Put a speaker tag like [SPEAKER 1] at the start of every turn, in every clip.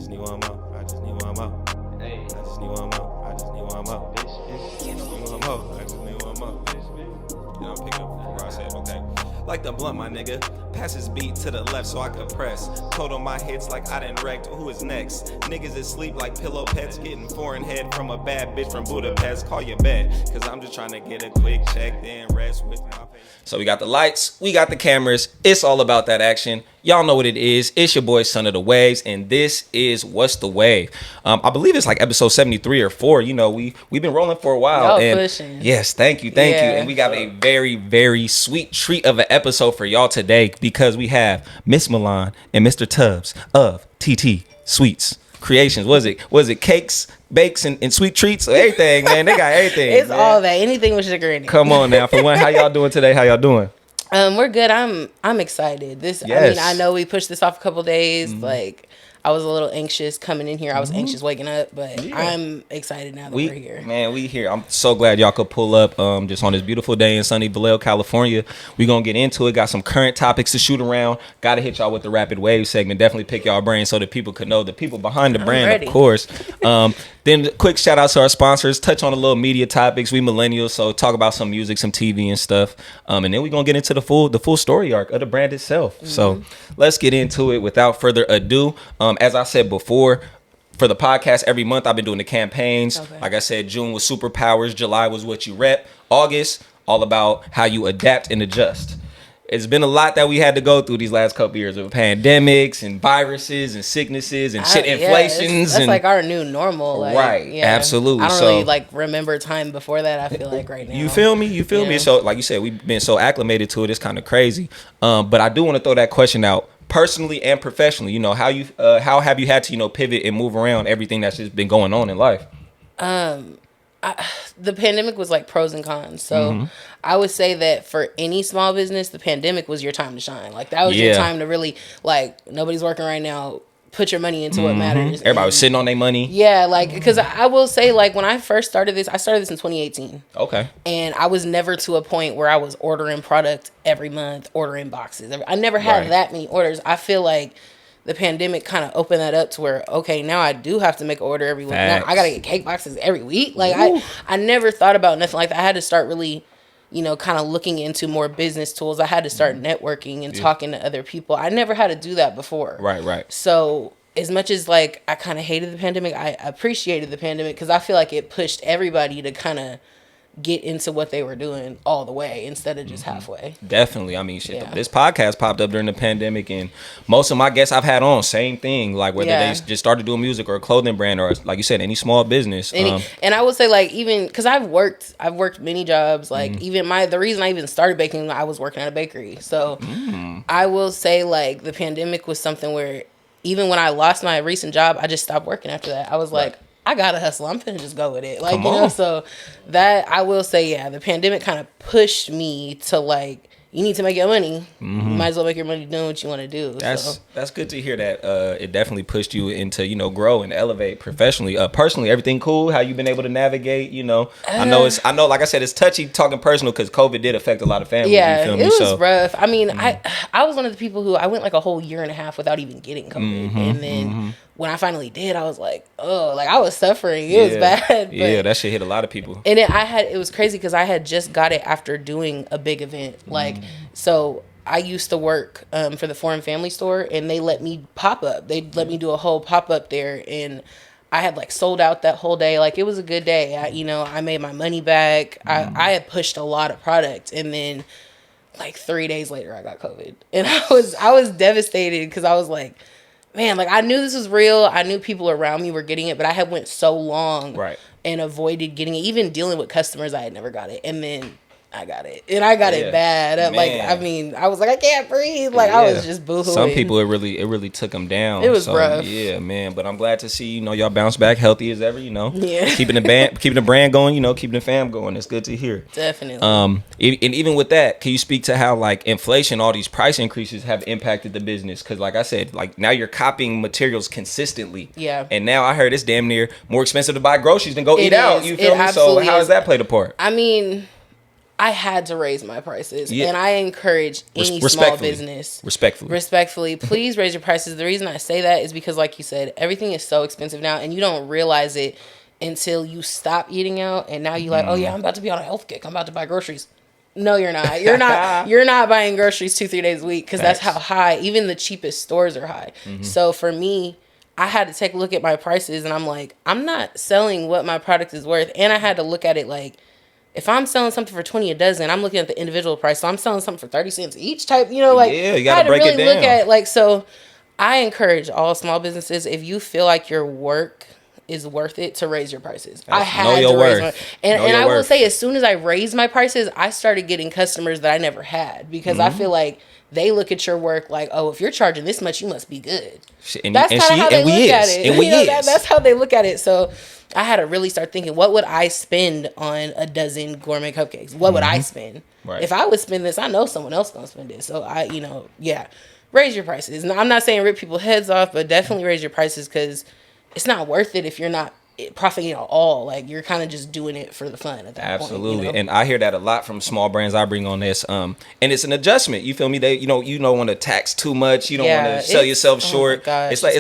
[SPEAKER 1] just need one more. I just need one more. Hey, I just need one more. I just need one more. I just need one more. I just need one more. You know, I'm picking up where I said, okay. Like the blunt, my nigga. Pass his beat to the left so I could press. Total my hits like I done wrecked. Who is next? Niggas is sleep like pillow pets. Getting foreign head from a bad bitch from Budapest. Call your bet. Cause I'm just trying to get a quick check, then rest with my face. So we got the lights, we got the cameras. It's all about that action. Y'all know what it is. It's your boy, Son of the Waves, and this is What's the Wave. I believe it's like episode 73 or 4. You know, we've been rolling for a while.
[SPEAKER 2] Y'all pushing.
[SPEAKER 1] Yes, thank you. And we got a very, very sweet treat of an episode for y'all today because we have Miss Milian and Mr. Tubbs of TT'z Sweets Creations. Was it cakes, bakes, and sweet treats? Everything, man. They got everything.
[SPEAKER 2] It's
[SPEAKER 1] man.
[SPEAKER 2] all that. Anything with sugar in it.
[SPEAKER 1] Come on now. For one, how y'all doing today? How y'all doing?
[SPEAKER 2] We're good. I'm excited.
[SPEAKER 1] Yes.
[SPEAKER 2] I mean, I know we pushed this off a couple days. Like, I was a little anxious coming in here. I was anxious waking up, but I'm excited now that we're here.
[SPEAKER 1] Man, we here. I'm so glad y'all could pull up just on this beautiful day in sunny Vallejo, California. We're going to get into it. Got some current topics to shoot around. Got to hit y'all with the Rapid Wave segment. Definitely pick y'all brain so that people could know the people behind the brand,
[SPEAKER 2] ready.
[SPEAKER 1] of course. Then quick shout out to our sponsors. Touch on a little media topics. We millennials, so talk about some music, some TV and stuff. And then we're going to get into the full story arc of the brand itself. So let's get into it without further ado. As I said before, for the podcast, every month I've been doing the campaigns. Okay. Like I said, June was superpowers. July was what you rep. August, all about how you adapt and adjust. It's been a lot that we had to go through these last couple years of pandemics and viruses and sicknesses and inflations.
[SPEAKER 2] That's like our new normal. Like,
[SPEAKER 1] right. Yeah. Absolutely.
[SPEAKER 2] I don't really like remember time before that. I feel like right now.
[SPEAKER 1] You feel me? Me? So like you said, we've been so acclimated to it. It's kind of crazy. But I do want to throw that question out. Personally and professionally, you know, how have you had to, you know, pivot and move around everything that's just been going on in life?
[SPEAKER 2] The pandemic was like pros and cons. So I would say that for any small business, the pandemic was your time to shine. Like that was your time to really, like, nobody's working right now. Put your money into what matters.
[SPEAKER 1] Everybody was sitting on their money.
[SPEAKER 2] Yeah, like, because I will say, like, when I first started this, I started this in 2018.
[SPEAKER 1] Okay.
[SPEAKER 2] And I was never to a point where I was ordering product every month, ordering boxes. I never had that many orders. I feel like the pandemic kind of opened that up to where, okay, now I do have to make an order every week. Now I got to get cake boxes every week. Like, I never thought about nothing like that. I had to start really, you know, kind of looking into more business tools. I had to start networking and talking to other people. I never had to do that before.
[SPEAKER 1] Right.
[SPEAKER 2] So as much as, like, I kind of hated the pandemic, I appreciated the pandemic because I feel like it pushed everybody to kind of get into what they were doing all the way instead of just halfway.
[SPEAKER 1] Definitely. I mean, this podcast popped up during the pandemic, and most of my guests I've had on, same thing, like whether they just started doing music or a clothing brand or, like you said, any small business.
[SPEAKER 2] And I would say, like, even because I've worked many jobs, like even the reason I even started baking, I was working at a bakery. So I will say, like, the pandemic was something where even when I lost my recent job, I just stopped working after that. I was like, I gotta hustle. I'm finna just go with it. Like, you know, so that I will say, the pandemic kind of pushed me to, like, you need to make your money. You might as well make your money doing what you want to do.
[SPEAKER 1] That's good to hear that. It definitely pushed you into, you know, grow and elevate professionally. Personally, everything cool? How you been able to navigate? You know, I know. Like I said, it's touchy talking personal because COVID did affect a lot of families.
[SPEAKER 2] Yeah,
[SPEAKER 1] you feel me?
[SPEAKER 2] It was rough. I mean, I was one of the people who I went like a whole year and a half without even getting COVID, and then when I finally did, I was like, oh, like I was suffering. It was bad.
[SPEAKER 1] But, that shit hit a lot of people.
[SPEAKER 2] And it was crazy because I had just got it after doing a big event. Like, so I used to work for the Foreign Family Store, and they let me pop up. They let me do a whole pop up there, and I had like sold out that whole day. Like, it was a good day. I made my money back. I had pushed a lot of product, and then like 3 days later, I got COVID, and I was devastated because I was like, man, like, I knew this was real. I knew people around me were getting it, but I had went so long and avoided getting it. Even dealing with customers, I had never got it. And then I got it. And I got it bad. Like, I mean, I was like, I can't breathe. Like, I was just boohooing.
[SPEAKER 1] Some people, it really took them down.
[SPEAKER 2] It was rough.
[SPEAKER 1] Yeah, man. But I'm glad to see, you know, y'all bounce back healthy as ever, you know. Yeah. Keeping the brand going, you know, keeping the fam going. It's good to hear.
[SPEAKER 2] Definitely.
[SPEAKER 1] And even with that, can you speak to how, like, inflation, all these price increases have impacted the business? Because, like I said, like, now you're copying materials consistently.
[SPEAKER 2] Yeah.
[SPEAKER 1] And now I heard it's damn near more expensive to buy groceries than go eat out. You feel me? So how does that play the part?
[SPEAKER 2] I mean, I had to raise my prices,
[SPEAKER 1] Yeah.
[SPEAKER 2] and I encourage any small business. Respectfully, please raise your prices. The reason I say that is because, like you said, everything is so expensive now, and you don't realize it until you stop eating out, and now you're like, oh yeah, I'm about to be on a health kick. I'm about to buy groceries. No, you're not. You're not. You're not buying groceries 2-3 days a week because that's how high. Even the cheapest stores are high. So for me, I had to take a look at my prices, and I'm like, I'm not selling what my product is worth, and I had to look at it like, if I'm selling something for 20 a dozen, I'm looking at the individual price. So I'm selling something for 30 cents each type, you know, like,
[SPEAKER 1] yeah, you gotta break it down.
[SPEAKER 2] Look at it, like, so I encourage all small businesses, if you feel like your work is worth it, to raise your prices. I had to raise my, and I will say, as soon as I raised my prices, I started getting customers that I never had, because I feel like they look at your work like, oh, if you're charging this much, you must be good. That's kind of how they look at it. That's how they look at it. So I had to really start thinking, what would I spend on a dozen gourmet cupcakes? What would I spend? Right. If I would spend this, I know someone else gonna spend it. So raise your prices. Now, I'm not saying rip people's heads off, but definitely raise your prices, because it's not worth it if you're not profiting at all. Like, you're kind of just doing it for the fun at that point.
[SPEAKER 1] Absolutely. And I hear that a lot from small brands I bring on this. And it's an adjustment. You feel me? You don't want to tax too much. You don't want to sell yourself short.
[SPEAKER 2] Gosh,
[SPEAKER 1] it's like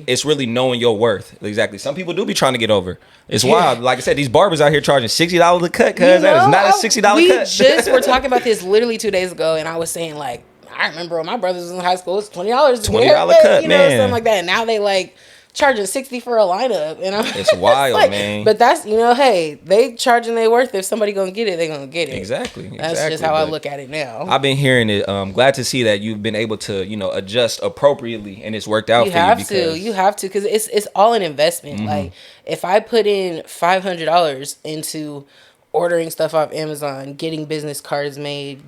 [SPEAKER 1] it's really knowing your worth. Exactly. Some people do be trying to get over. It's wild. Like I said, these barbers out here charging $60 a cut, cuz that is not a $60 cut.
[SPEAKER 2] We just were talking about this literally 2 days ago, and I was saying, like, I remember when my brothers was in high school, it was $20
[SPEAKER 1] $20 cut, man.
[SPEAKER 2] Something like that. And now they like charging $60 for a lineup, and
[SPEAKER 1] it's wild, like, man.
[SPEAKER 2] But that's, hey, they charging their worth. If somebody gonna get it, they gonna get it.
[SPEAKER 1] Exactly.
[SPEAKER 2] That's just how I look at it now.
[SPEAKER 1] I've been hearing it. Glad to see that you've been able to, adjust appropriately, and it's worked out for you.
[SPEAKER 2] You have to, because it's all an investment. Like, if I put in $500 into ordering stuff off Amazon, getting business cards made,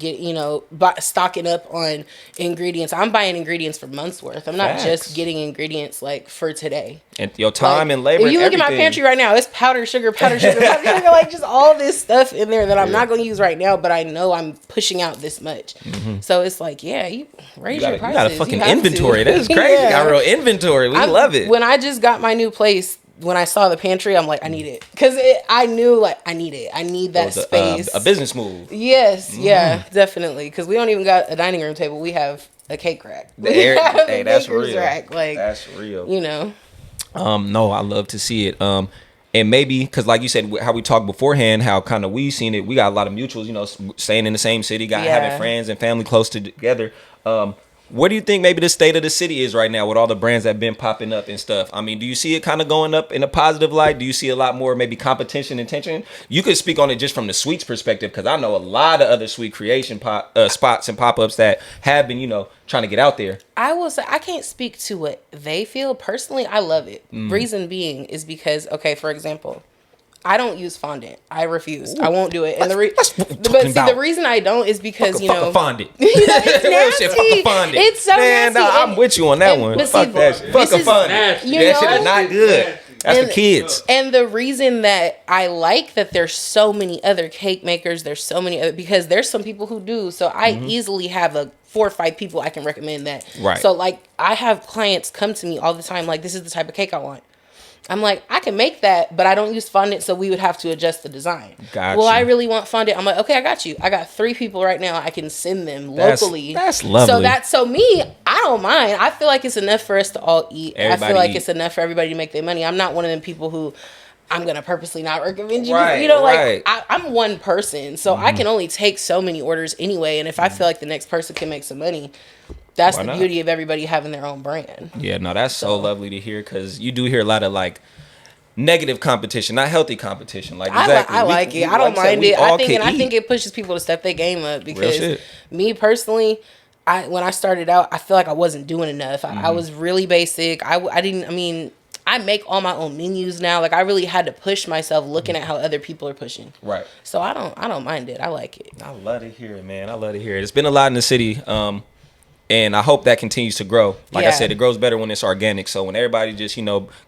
[SPEAKER 2] stocking up on ingredients. I'm buying ingredients for months worth. I'm not just getting ingredients like for today. And
[SPEAKER 1] your time and labor.
[SPEAKER 2] If you look at my pantry right now, it's powdered sugar, like just all this stuff in there that I'm not going to use right now, but I know I'm pushing out this much. So it's like, you raise your prices. You got a fucking
[SPEAKER 1] inventory. That is crazy. You got real inventory. We love it.
[SPEAKER 2] When I just got my new place, when I saw the pantry, I'm like, I need it. Because I knew, like, I need it. I need that space.
[SPEAKER 1] A business move.
[SPEAKER 2] Yes, yeah, definitely. Because we don't even got a dining room table. We have a cake rack.
[SPEAKER 1] Hey, that's real.
[SPEAKER 2] Rack. Like,
[SPEAKER 1] that's real.
[SPEAKER 2] No,
[SPEAKER 1] I love to see it. And maybe, because like you said, how we talked beforehand, how kind of we seen it. We got a lot of mutuals, staying in the same city, having friends and family close together. What do you think maybe the state of the city is right now with all the brands that have been popping up and stuff? I mean, do you see it kind of going up in a positive light? Do you see a lot more maybe competition and tension? You could speak on it just from the Sweetz perspective, because I know a lot of other sweet creation spots and pop-ups that have been, trying to get out there.
[SPEAKER 2] I will say, I can't speak to what they feel. Personally, I love it. Reason being is because, okay, for example, I don't use fondant. I refuse. I won't do it. And the reason I don't is because
[SPEAKER 1] fondant.
[SPEAKER 2] It's nasty.
[SPEAKER 1] Fondant.
[SPEAKER 2] It's so nasty.
[SPEAKER 1] No, I'm with you on that one. Fuck that shit. Fuck a fondant. That shit is not good. That's for kids.
[SPEAKER 2] And the reason that I like that there's so many other cake makers, because there's some people who do. So I easily have 4 or 5 people I can recommend that. Right. So like, I have clients come to me all the time like, this is the type of cake I want. I'm like, I can make that, but I don't use fondant, so we would have to adjust the design. Gotcha. Well, I really want fondant. I'm like, okay, I got you. I got 3 people right now. I can send them locally.
[SPEAKER 1] That's lovely.
[SPEAKER 2] So me, I don't mind. I feel like it's enough for us to all eat. I feel like it's enough for everybody to make their money. I'm not one of them people who I'm going to purposely not recommend you. Like, I'm one person, so I can only take so many orders anyway. And if I feel like the next person can make some money, that's the beauty of everybody having their own brand.
[SPEAKER 1] Yeah, no, that's so lovely to hear, because you do hear a lot of like negative competition, not healthy competition. Like, exactly.
[SPEAKER 2] I like it. I don't mind it. I think it pushes people to step their game up, because me personally, when I started out, I feel like I wasn't doing enough. I was really basic. I make all my own menus now. Like, I really had to push myself looking at how other people are pushing. Right. So I don't mind it. I like it.
[SPEAKER 1] I love to hear it, man. I love to hear it. It's been a lot in the city. And I hope that continues to grow. Like I said, it grows better when it's organic. So when everybody just,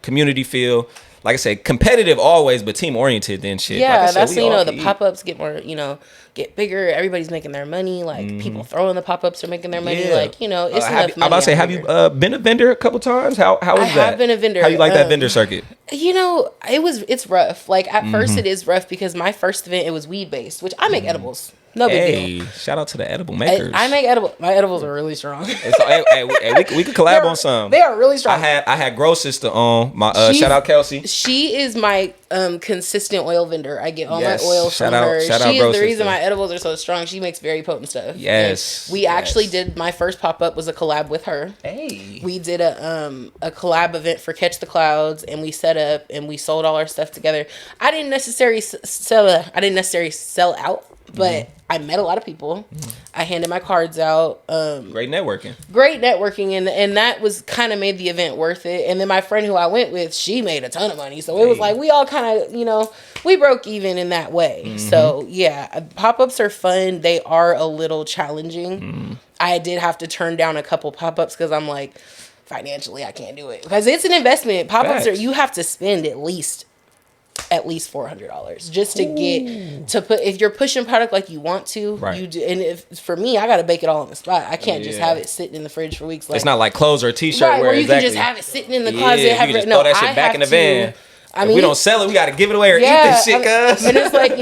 [SPEAKER 1] community feel, like I said, competitive always, but team oriented then shit.
[SPEAKER 2] Yeah,
[SPEAKER 1] like I said,
[SPEAKER 2] that's,
[SPEAKER 1] we all
[SPEAKER 2] the
[SPEAKER 1] can eat.
[SPEAKER 2] pop-ups get more, get bigger. Everybody's making their money. Like, people throwing the pop-ups are making their money.
[SPEAKER 1] Yeah.
[SPEAKER 2] Like, it's enough money.
[SPEAKER 1] I'm about to say, have you been a vendor a couple times? How is that?
[SPEAKER 2] I have been a vendor.
[SPEAKER 1] How you like that vendor circuit?
[SPEAKER 2] It's rough. Like, at first
[SPEAKER 1] Mm-hmm.
[SPEAKER 2] it is rough because my first event, it was weed-based, which I make edibles. No big deal.
[SPEAKER 1] Shout out to the edible makers.
[SPEAKER 2] I make edible. My edibles are really strong.
[SPEAKER 1] So, we could collab on some.
[SPEAKER 2] They are really strong.
[SPEAKER 1] I had Grow Sister on my shout out Kelsey.
[SPEAKER 2] She is my consistent oil vendor. I get all my oils
[SPEAKER 1] Shout
[SPEAKER 2] from
[SPEAKER 1] out-
[SPEAKER 2] her.
[SPEAKER 1] shout out
[SPEAKER 2] She is
[SPEAKER 1] Bro
[SPEAKER 2] the reason
[SPEAKER 1] Sister.
[SPEAKER 2] my edibles are so strong. She makes very potent stuff.
[SPEAKER 1] Yes,
[SPEAKER 2] And we actually did my first pop up was a collab with her.
[SPEAKER 1] Hey.
[SPEAKER 2] We did a collab event for Catch the Clouds, and we set up and we sold all our stuff together. I didn't necessarily sell out, but I met a lot of people. I handed my cards out.
[SPEAKER 1] Great networking.
[SPEAKER 2] And that was kind of made the event worth it. And then my friend who I went with, she made a ton of money, so it was like we all kind of we broke even in that way. So yeah, pop-ups are fun. They are a little challenging. I did have to turn down a couple pop-ups because I'm like, financially I can't do it because it's an investment. Pop-ups are, you have to spend at least $400 just to get to put, if you're pushing product like you want to, you do. And if for me, I gotta bake it all on the spot. I can't just have it sitting in the fridge for weeks. Like,
[SPEAKER 1] it's not like clothes or a t-shirt
[SPEAKER 2] where you can just have it sitting in the closet.
[SPEAKER 1] You can just throw that shit back in the van. If we don't sell it, we got to give it away or eat this shit, cuz.
[SPEAKER 2] And it's like,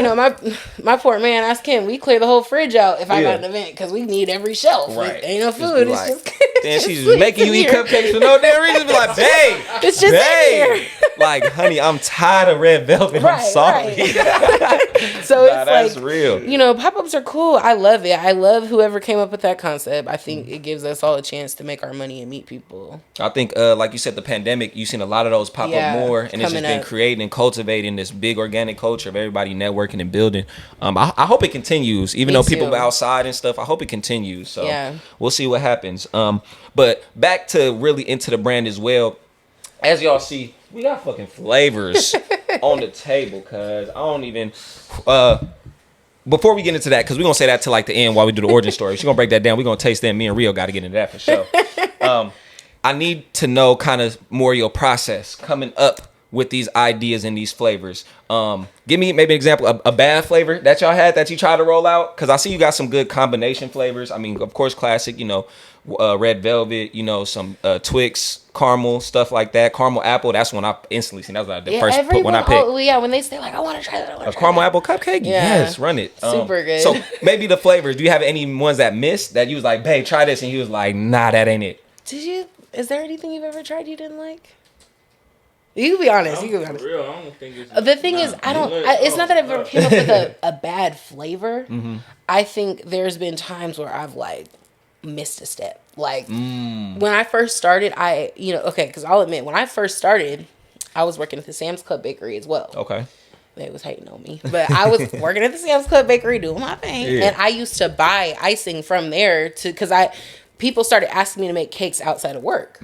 [SPEAKER 2] my poor man, ask him, we clear the whole fridge out if I got an event because we need every shelf. Right. Ain't no food. It's just
[SPEAKER 1] then she's just making you eat cupcakes for no damn reason. Be like, babe,
[SPEAKER 2] it's just
[SPEAKER 1] babe. Like, honey, I'm tired of red velvet. I'm sorry.
[SPEAKER 2] So it's
[SPEAKER 1] that's
[SPEAKER 2] like,
[SPEAKER 1] real.
[SPEAKER 2] Pop-ups are cool. I love it. I love whoever came up with that concept. I think it gives us all a chance to make our money and meet people.
[SPEAKER 1] I think, like you said, the pandemic, you've seen a lot of those pop up more, and it's just been creating and cultivating this big organic culture of everybody networking and building. I hope it continues, even though people are outside and stuff. I hope it continues. So we'll see what happens. But back to really into the brand as well. As y'all see, we got fucking flavors on the table, cuz I don't even before we get into that, because we're gonna say that to like the end while we do the origin story. She's gonna break that down. We're gonna taste that. Me and Rio got to get into that for sure. I need to know kind of more your process coming up with these ideas and these flavors. Give me maybe an example, a bad flavor that y'all had that you tried to roll out, because I see you got some good combination flavors. I mean, of course, classic, red velvet, some Twix, caramel, stuff like that. Caramel apple, that's when I instantly seen. That was like the first one I picked.
[SPEAKER 2] When they say like, I want to try that.
[SPEAKER 1] A caramel apple cupcake? Yes, run it.
[SPEAKER 2] Super good.
[SPEAKER 1] So maybe the flavors, do you have any ones that missed that you was like, babe, try this, and he was like, nah, that ain't it?
[SPEAKER 2] Did you? Is there anything you've ever tried you didn't like? You can be honest. You can be honest.
[SPEAKER 3] For real, I don't think it's.
[SPEAKER 2] The thing is, it's not that I've ever came up with a bad flavor. I think there's been times where I've like missed a step. Like when I first started, because I'll admit, when I first started, I was working at the Sam's Club bakery as well.
[SPEAKER 1] Okay.
[SPEAKER 2] They was hating on me, but I was working at the Sam's Club bakery doing my thing, and I used to buy icing from there because people started asking me to make cakes outside of work.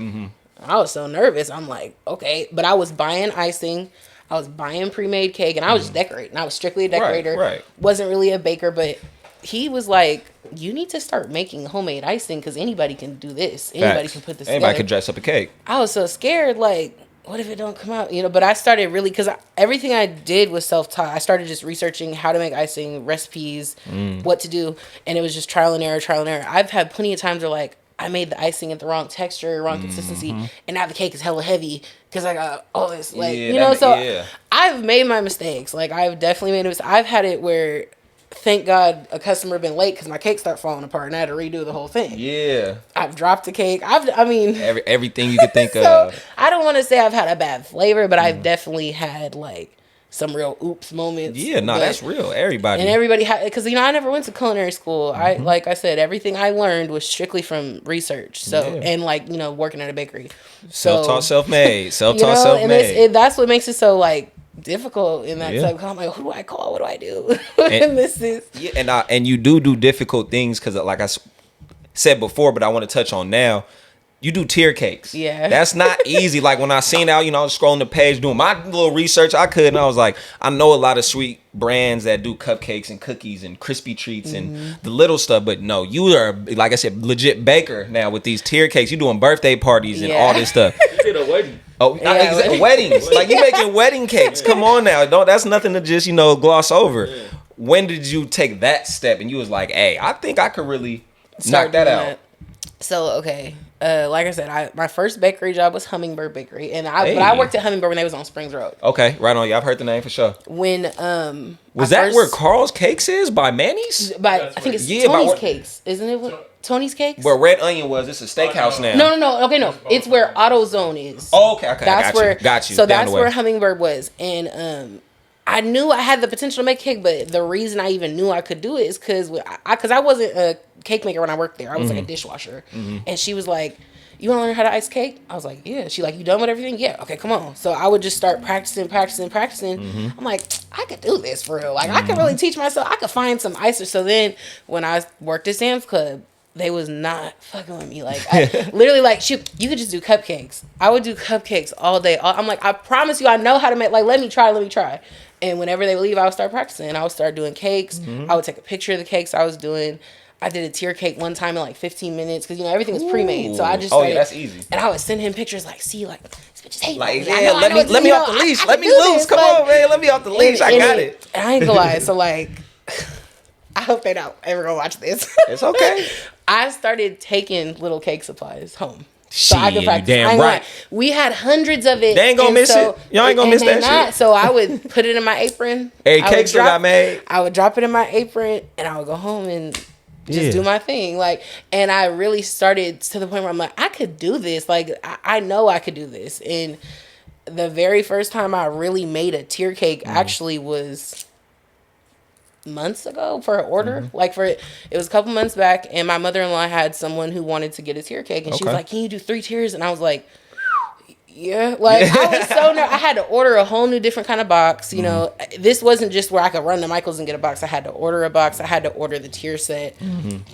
[SPEAKER 2] I was so nervous. I'm like, okay, but I was buying icing, I was buying pre-made cake, and I was just decorating. I was strictly a decorator.
[SPEAKER 1] Right.
[SPEAKER 2] Wasn't really a baker, but he was like, you need to start making homemade icing because anybody can do this. Anybody can put this together.
[SPEAKER 1] Anybody can dress up a cake. I
[SPEAKER 2] was so scared, like, what if it don't come out? But I started really, because everything I did was self-taught. I started just researching how to make icing, recipes, what to do, and it was just trial and error. I've had plenty of times where, like, I made the icing at the wrong texture, wrong consistency, and now the cake is hella heavy because I got all this, I've made my mistakes. Like, I've definitely made mistakes. I've had it where, thank God, a customer been late because my cake started falling apart and I had to redo the whole thing. Yeah. I've dropped the cake.
[SPEAKER 1] Everything you could think
[SPEAKER 2] so, of. I don't want to say I've had a bad flavor, but I've definitely had, like, some real oops moments.
[SPEAKER 1] Yeah, no, that's real. Everybody.
[SPEAKER 2] And everybody had, because, I never went to culinary school. Like I said, everything I learned was strictly from research. So, and like, working at a bakery.
[SPEAKER 1] Self-taught, self-made. Self-taught, self-made.
[SPEAKER 2] And that's what makes it so, like, difficult in that type. I'm like, who do I call? What do I do? And this is.
[SPEAKER 1] Yeah, and you do difficult things because, like I said before, but I want to touch on now. You do tier cakes. Yeah. That's not easy. Like, when I seen out, I was scrolling the page, doing my little research, and I was like, I know a lot of sweet brands that do cupcakes and cookies and crispy treats and the little stuff, but no, you are, like I said, legit baker now with these tier cakes. You doing birthday parties and all this stuff.
[SPEAKER 3] You did a wedding.
[SPEAKER 1] Oh, weddings. Like, you making wedding cakes. Come on now. That's nothing to just, gloss over. Yeah. When did you take that step and you was like, hey, I think I could really knock that out?
[SPEAKER 2] So, okay. Like I said, my first bakery job was Hummingbird Bakery, and I worked at Hummingbird when they was on Springs Road.
[SPEAKER 1] Okay, right on. Yeah, I've heard the name for sure.
[SPEAKER 2] When
[SPEAKER 1] was that where Carl's Cakes is by Manny's?
[SPEAKER 2] I think it's Tony's Cakes, isn't it? Tony's Cakes.
[SPEAKER 1] Where Red Onion was, it's a steakhouse now.
[SPEAKER 2] No. Okay, no, it's where AutoZone is.
[SPEAKER 1] Oh, okay. Got you.
[SPEAKER 2] So that's where Hummingbird was, and I knew I had the potential to make cake, but the reason I even knew I could do it is because I wasn't a cake maker when I worked there. I was like a dishwasher. And she was like, you want to learn how to ice cake? I was like, yeah. She like, you done with everything? Yeah. Okay, come on. So I would just start practicing. I'm like, I could do this for real. Like, I could really teach myself. I could find some icers. So then when I worked at Sam's Club, they was not fucking with me. Like, I, literally, like, shoot, you could just do cupcakes. I would do cupcakes all day. I'm like, I promise you, I know how to make, like, let me try. And whenever they would leave, I would start practicing. I would start doing cakes. I would take a picture of the cakes I was doing. I did a tier cake one time in like 15 minutes because, everything was pre-made. So I just started,
[SPEAKER 1] that's easy.
[SPEAKER 2] And I would send him pictures like, see, like, this bitch is hating.
[SPEAKER 1] Like, yeah, let me off the leash. Let me loose. Come on, man. Let me off the leash. I got it.
[SPEAKER 2] And I ain't gonna lie. So, like, I hope they don't ever gonna watch this.
[SPEAKER 1] It's okay.
[SPEAKER 2] I started taking little cake supplies home.
[SPEAKER 1] So I could practice. Damn right.
[SPEAKER 2] We had hundreds of it.
[SPEAKER 1] They ain't gonna miss it. Y'all ain't gonna miss that shit.
[SPEAKER 2] So I would put it in my apron.
[SPEAKER 1] Hey, cake still got made.
[SPEAKER 2] I would drop it in my apron and I would go home and just do my thing. Like, and I really started to the point where I'm like, I could do this. Like, I know I could do this. And the very first time I really made a tier cake actually was months ago for an order. Like, it was a couple months back, and my mother-in-law had someone who wanted to get a tier cake, and she was like, can you do 3 tiers? And I was like, yeah. Like, I was so nervous. I had to order a whole new different kind of box. This wasn't just where I could run to Michael's and get a box. I had to order a box. I had to order the tier set,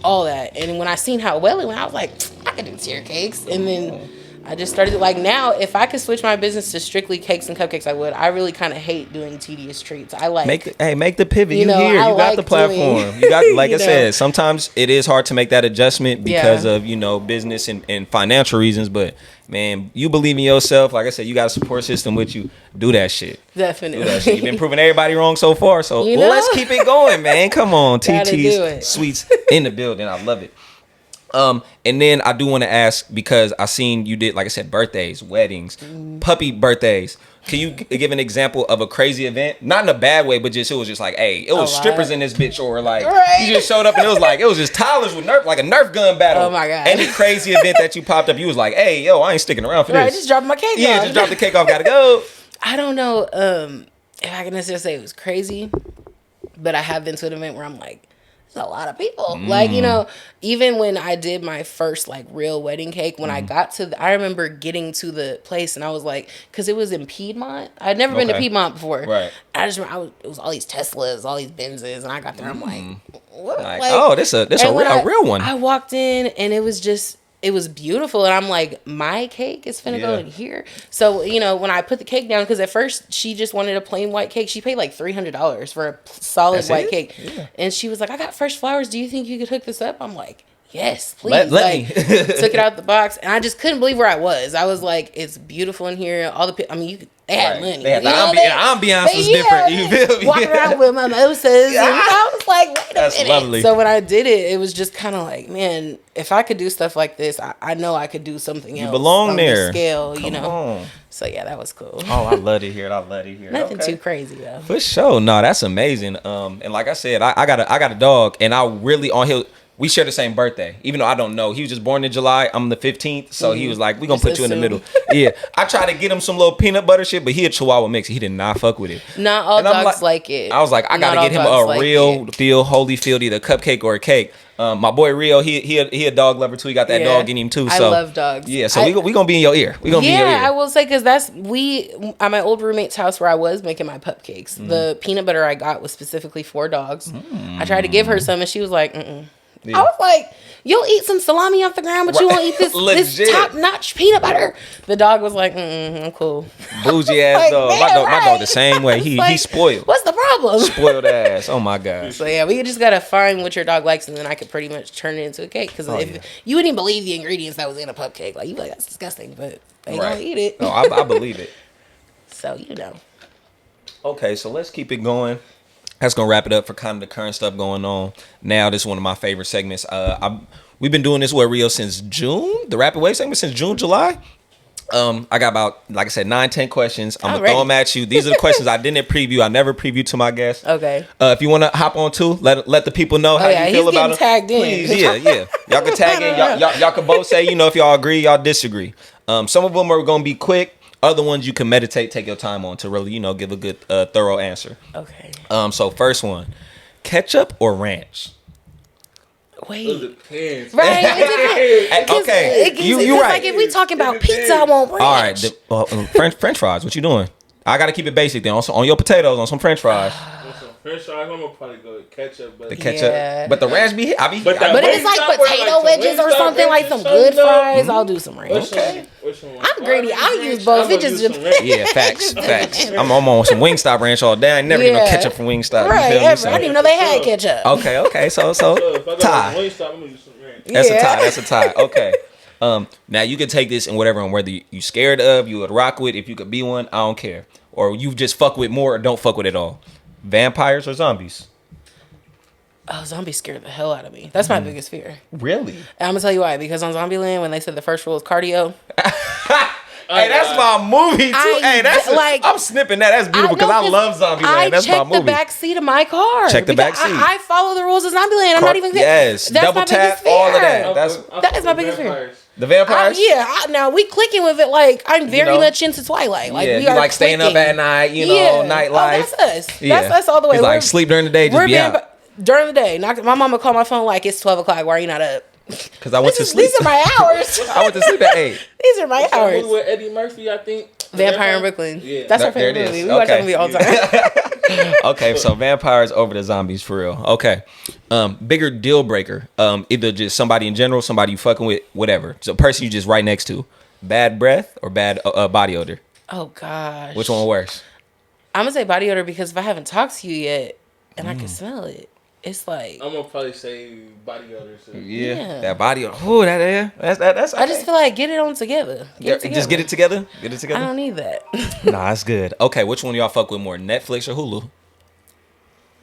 [SPEAKER 2] all that. And when I seen how well it went, I was like, I could do tier cakes. And then I just started, like, now, if I could switch my business to strictly cakes and cupcakes, I would. I really kind of hate doing tedious treats. I like...
[SPEAKER 1] Make the pivot. You here. You got the platform. You got, like I said, sometimes it is hard to make that adjustment because of, business and financial reasons. But, man, you believe in yourself. Like I said, you got a support system with you. Do that shit.
[SPEAKER 2] Definitely.
[SPEAKER 1] Do that shit. You've been proving everybody wrong so far. So let's keep it going, man. Come on. TT'z Sweets in the building. I love it. And then I do want to ask, because I seen you did, like I said, birthdays, weddings, puppy birthdays. Can you give an example of a crazy event? Not in a bad way, but it was just like, hey, it was strippers in this bitch, or like you just showed up and it was just Tyler's with Nerf, like a Nerf gun battle.
[SPEAKER 2] Oh my God.
[SPEAKER 1] Any crazy event that you popped up, you was like, hey, yo, I ain't sticking around for this.
[SPEAKER 2] Just dropping my cake off.
[SPEAKER 1] Yeah, just drop the cake off, gotta go.
[SPEAKER 2] I don't know if I can necessarily say it was crazy, but I have been to an event where I'm like, a lot of people. Like, even when I did my first like real wedding cake, when I got to I remember getting to the place and I was like, because it was in Piedmont. I'd never been to Piedmont before. Right. I just remember it was all these Teslas, all these Benzes, and I got there. I'm like, what?
[SPEAKER 1] Like, oh, this a real one.
[SPEAKER 2] I walked in and it was beautiful, and I'm like, my cake is finna go in here. So, when I put the cake down, because at first she just wanted a plain white cake. She paid like $300 for a solid white cake. Yeah. And she was like, I got fresh flowers. Do you think you could hook this up? I'm like, yes, please.
[SPEAKER 1] Let me.
[SPEAKER 2] Took it out the box, and I just couldn't believe where I was. I was like, it's beautiful in here. They had money.
[SPEAKER 1] They had the ambiance was different. You feel me?
[SPEAKER 2] Walking around with mimosas. And I was like, wait a minute. Lovely. So when I did it, it was just kind of like, man, if I could do stuff like this, I know I could do something else.
[SPEAKER 1] You belong there.
[SPEAKER 2] On scale, Come on. So yeah, that was cool.
[SPEAKER 1] Oh, I love to hear it.
[SPEAKER 2] Nothing too crazy though.
[SPEAKER 1] For sure. No, that's amazing. And like I said, I got a dog, and I really on his. We share the same birthday, even though I don't know. He was just born in July. I'm the 15th, so he was like, "We gonna put you in the middle." Yeah, I tried to get him some little peanut butter shit, but he a Chihuahua mix. He did not fuck with it.
[SPEAKER 2] Not all dogs like it.
[SPEAKER 1] I was like, I gotta get him a real feel, Holyfield, either cupcake or a cake. My boy Rio, he a dog lover too. He got that dog in him too. So
[SPEAKER 2] I love dogs.
[SPEAKER 1] Yeah, so we gonna be in your ear. We gonna be in your ear.
[SPEAKER 2] I will say, because at my old roommate's house where I was making my pup cakes. The peanut butter I got was specifically for dogs. I tried to give her some, and she was like, Yeah. I was like, you'll eat some salami off the ground, but you won't eat this top-notch peanut butter. The dog was like, I'm cool.
[SPEAKER 1] Bougie ass dog. My dog the same way. He's spoiled.
[SPEAKER 2] What's the problem?
[SPEAKER 1] Spoiled ass. Oh my gosh.
[SPEAKER 2] So yeah, we just gotta find what your dog likes, and then I could pretty much turn it into a cake. Because you wouldn't even believe the ingredients that was in a pup cake. Like, you'd be like, that's disgusting. But They gonna eat it.
[SPEAKER 1] Oh, I believe it.
[SPEAKER 2] So, you know.
[SPEAKER 1] Okay, so let's keep it going. That's gonna wrap it up for kind of the current stuff going on. Now, this is one of my favorite segments. We've been doing this with Rio since June, the Rapid Wave segment since June, July. I got about, like I said, 9-10 questions. I'm gonna throw them at you. These are the questions I didn't preview. I never previewed to my guests.
[SPEAKER 2] Okay.
[SPEAKER 1] If you want to hop on too, let the people know how you feel about it.
[SPEAKER 2] Tagged in.
[SPEAKER 1] Please, yeah. Y'all can tag in. Y'all can both say, if y'all agree, y'all disagree. Some of them are gonna be quick. Other ones you can meditate, take your time on to really, give a good, thorough answer.
[SPEAKER 2] Okay.
[SPEAKER 1] So first one, ketchup or ranch?
[SPEAKER 2] Wait.
[SPEAKER 3] It depends.
[SPEAKER 2] Right. It depends.
[SPEAKER 1] Okay. You right.
[SPEAKER 2] Like if we talking about pizza, I want ranch.
[SPEAKER 1] All right. French fries. What you doing? I gotta keep it basic then. On your potatoes, on some French fries.
[SPEAKER 3] French fries, I'm gonna probably go with ketchup, but
[SPEAKER 1] the ketchup, but the ranch be.
[SPEAKER 2] But if it's like potato wedges or something, like some good fries, I'll do some ranch.
[SPEAKER 1] Okay.
[SPEAKER 2] I'm greedy. I use both. It just
[SPEAKER 1] yeah, facts. I'm on some Wingstop ranch all day. I ain't never get no ketchup from Wingstop.
[SPEAKER 2] Right. I didn't even know they had ketchup.
[SPEAKER 1] Okay. So tie. That's a tie. Okay. Now you can take this and whether you scared of, you would rock with. If you could be one, I don't care. Or you just fuck with more or don't fuck with it all. Vampires or zombies?
[SPEAKER 2] Oh, zombies scared the hell out of me. That's my biggest fear.
[SPEAKER 1] Really?
[SPEAKER 2] And I'm gonna tell you why. Because on Zombieland, when they said the first rule is cardio.
[SPEAKER 1] Hey, that's my movie too. I'm snipping that. That's beautiful because I love Zombieland. That's my movie.
[SPEAKER 2] I checked the back seat of my car.
[SPEAKER 1] Check the back seat.
[SPEAKER 2] I follow the rules of Zombieland. I'm not even.
[SPEAKER 1] Yes,
[SPEAKER 2] that's
[SPEAKER 1] double tap, all of that.
[SPEAKER 2] That is my biggest fear.
[SPEAKER 1] The vampires?
[SPEAKER 2] Now we clicking with it like I'm very much into Twilight. Like we are
[SPEAKER 1] like staying up at night, nightlife.
[SPEAKER 2] Oh, that's us. That's us all the way.
[SPEAKER 1] He's like sleep during the day, just be out.
[SPEAKER 2] During the day. My mama called my phone like it's 12 o'clock. Why are you not up?
[SPEAKER 1] Because I went to sleep.
[SPEAKER 2] These are my hours.
[SPEAKER 1] I went to sleep at 8.
[SPEAKER 2] These are my hours.
[SPEAKER 3] With Eddie Murphy, I think.
[SPEAKER 2] Vampire in Brooklyn.
[SPEAKER 3] Yeah.
[SPEAKER 2] That's our favorite movie. We watch that movie all the time.
[SPEAKER 1] Okay, so vampires over the zombies for real. Okay. Bigger deal breaker. Either just somebody in general, somebody you fucking with, whatever. So person you just right next to. Bad breath or bad body odor?
[SPEAKER 2] Oh, gosh.
[SPEAKER 1] Which one worse?
[SPEAKER 2] I'm going to say body odor because if I haven't talked to you yet and I can smell it, it's like...
[SPEAKER 3] I'm going to probably say body odor too.
[SPEAKER 1] Yeah. That body odor. Ooh, that's okay.
[SPEAKER 2] I just feel like get it on together.
[SPEAKER 1] Just get it together? Get it together?
[SPEAKER 2] I don't need that.
[SPEAKER 1] Nah, that's good. Okay, which one y'all fuck with more, Netflix or Hulu?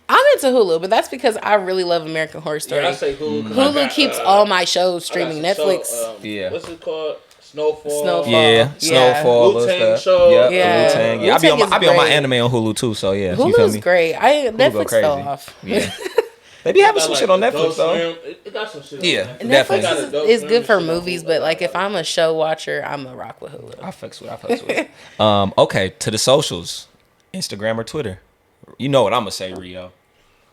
[SPEAKER 2] I'm into Hulu, but that's because I really love American Horror Story.
[SPEAKER 3] Yeah, I say Hulu.
[SPEAKER 2] Hulu keeps all my shows streaming. Netflix.
[SPEAKER 1] Yeah.
[SPEAKER 3] What's it called? Snowfall.
[SPEAKER 1] Yeah, Snowfall.
[SPEAKER 3] Wu-Tang show.
[SPEAKER 2] Yeah.
[SPEAKER 1] Wu-Tang. Yeah, I be on my anime on Hulu too, so yeah.
[SPEAKER 2] Hulu's great. Netflix fell off.
[SPEAKER 1] Yeah. They be having some shit on Netflix though.
[SPEAKER 3] It got some shit.
[SPEAKER 1] Yeah,
[SPEAKER 2] Netflix is good for movies, but like if I'm a show watcher, I'm a rock with Hulu.
[SPEAKER 1] I fucks with. Okay, to the socials, Instagram or Twitter. You know what I'm gonna say, Rio.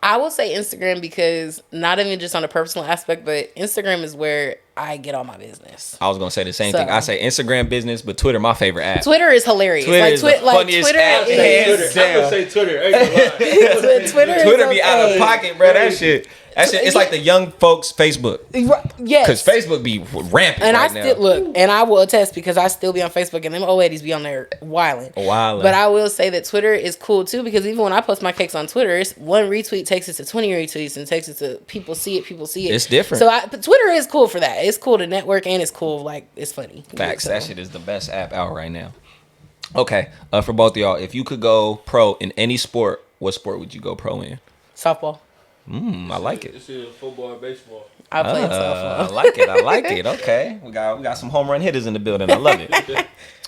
[SPEAKER 2] I will say Instagram because not even just on a personal aspect, but Instagram is where I get all my business.
[SPEAKER 1] I was gonna say the same thing. I say Instagram business, but Twitter my favorite app.
[SPEAKER 2] Twitter is hilarious.
[SPEAKER 1] Twitter is the funniest app.
[SPEAKER 3] I'm gonna say Twitter.
[SPEAKER 1] Twitter be out of pocket, bro. That shit. It's like the young folks' Facebook.
[SPEAKER 2] Yes.
[SPEAKER 1] Because Facebook be rampant
[SPEAKER 2] and
[SPEAKER 1] right
[SPEAKER 2] I still look, and I will attest because I still be on Facebook, and them old ladies be on there wilding. But I will say that Twitter is cool too because even when I post my cakes on Twitter, it's one retweet takes it to 20 retweets and takes it to people see it. It's
[SPEAKER 1] different.
[SPEAKER 2] So Twitter is cool for that. It's cool to network and it's cool like it's funny.
[SPEAKER 1] Facts. So. That shit is the best app out right now. Okay, for both of y'all, if you could go pro in any sport, what sport would you go pro in?
[SPEAKER 2] Softball.
[SPEAKER 1] I like it.
[SPEAKER 3] It's either football or baseball.
[SPEAKER 2] I play softball.
[SPEAKER 1] I like it. Okay. We got some home run hitters in the building. I love it.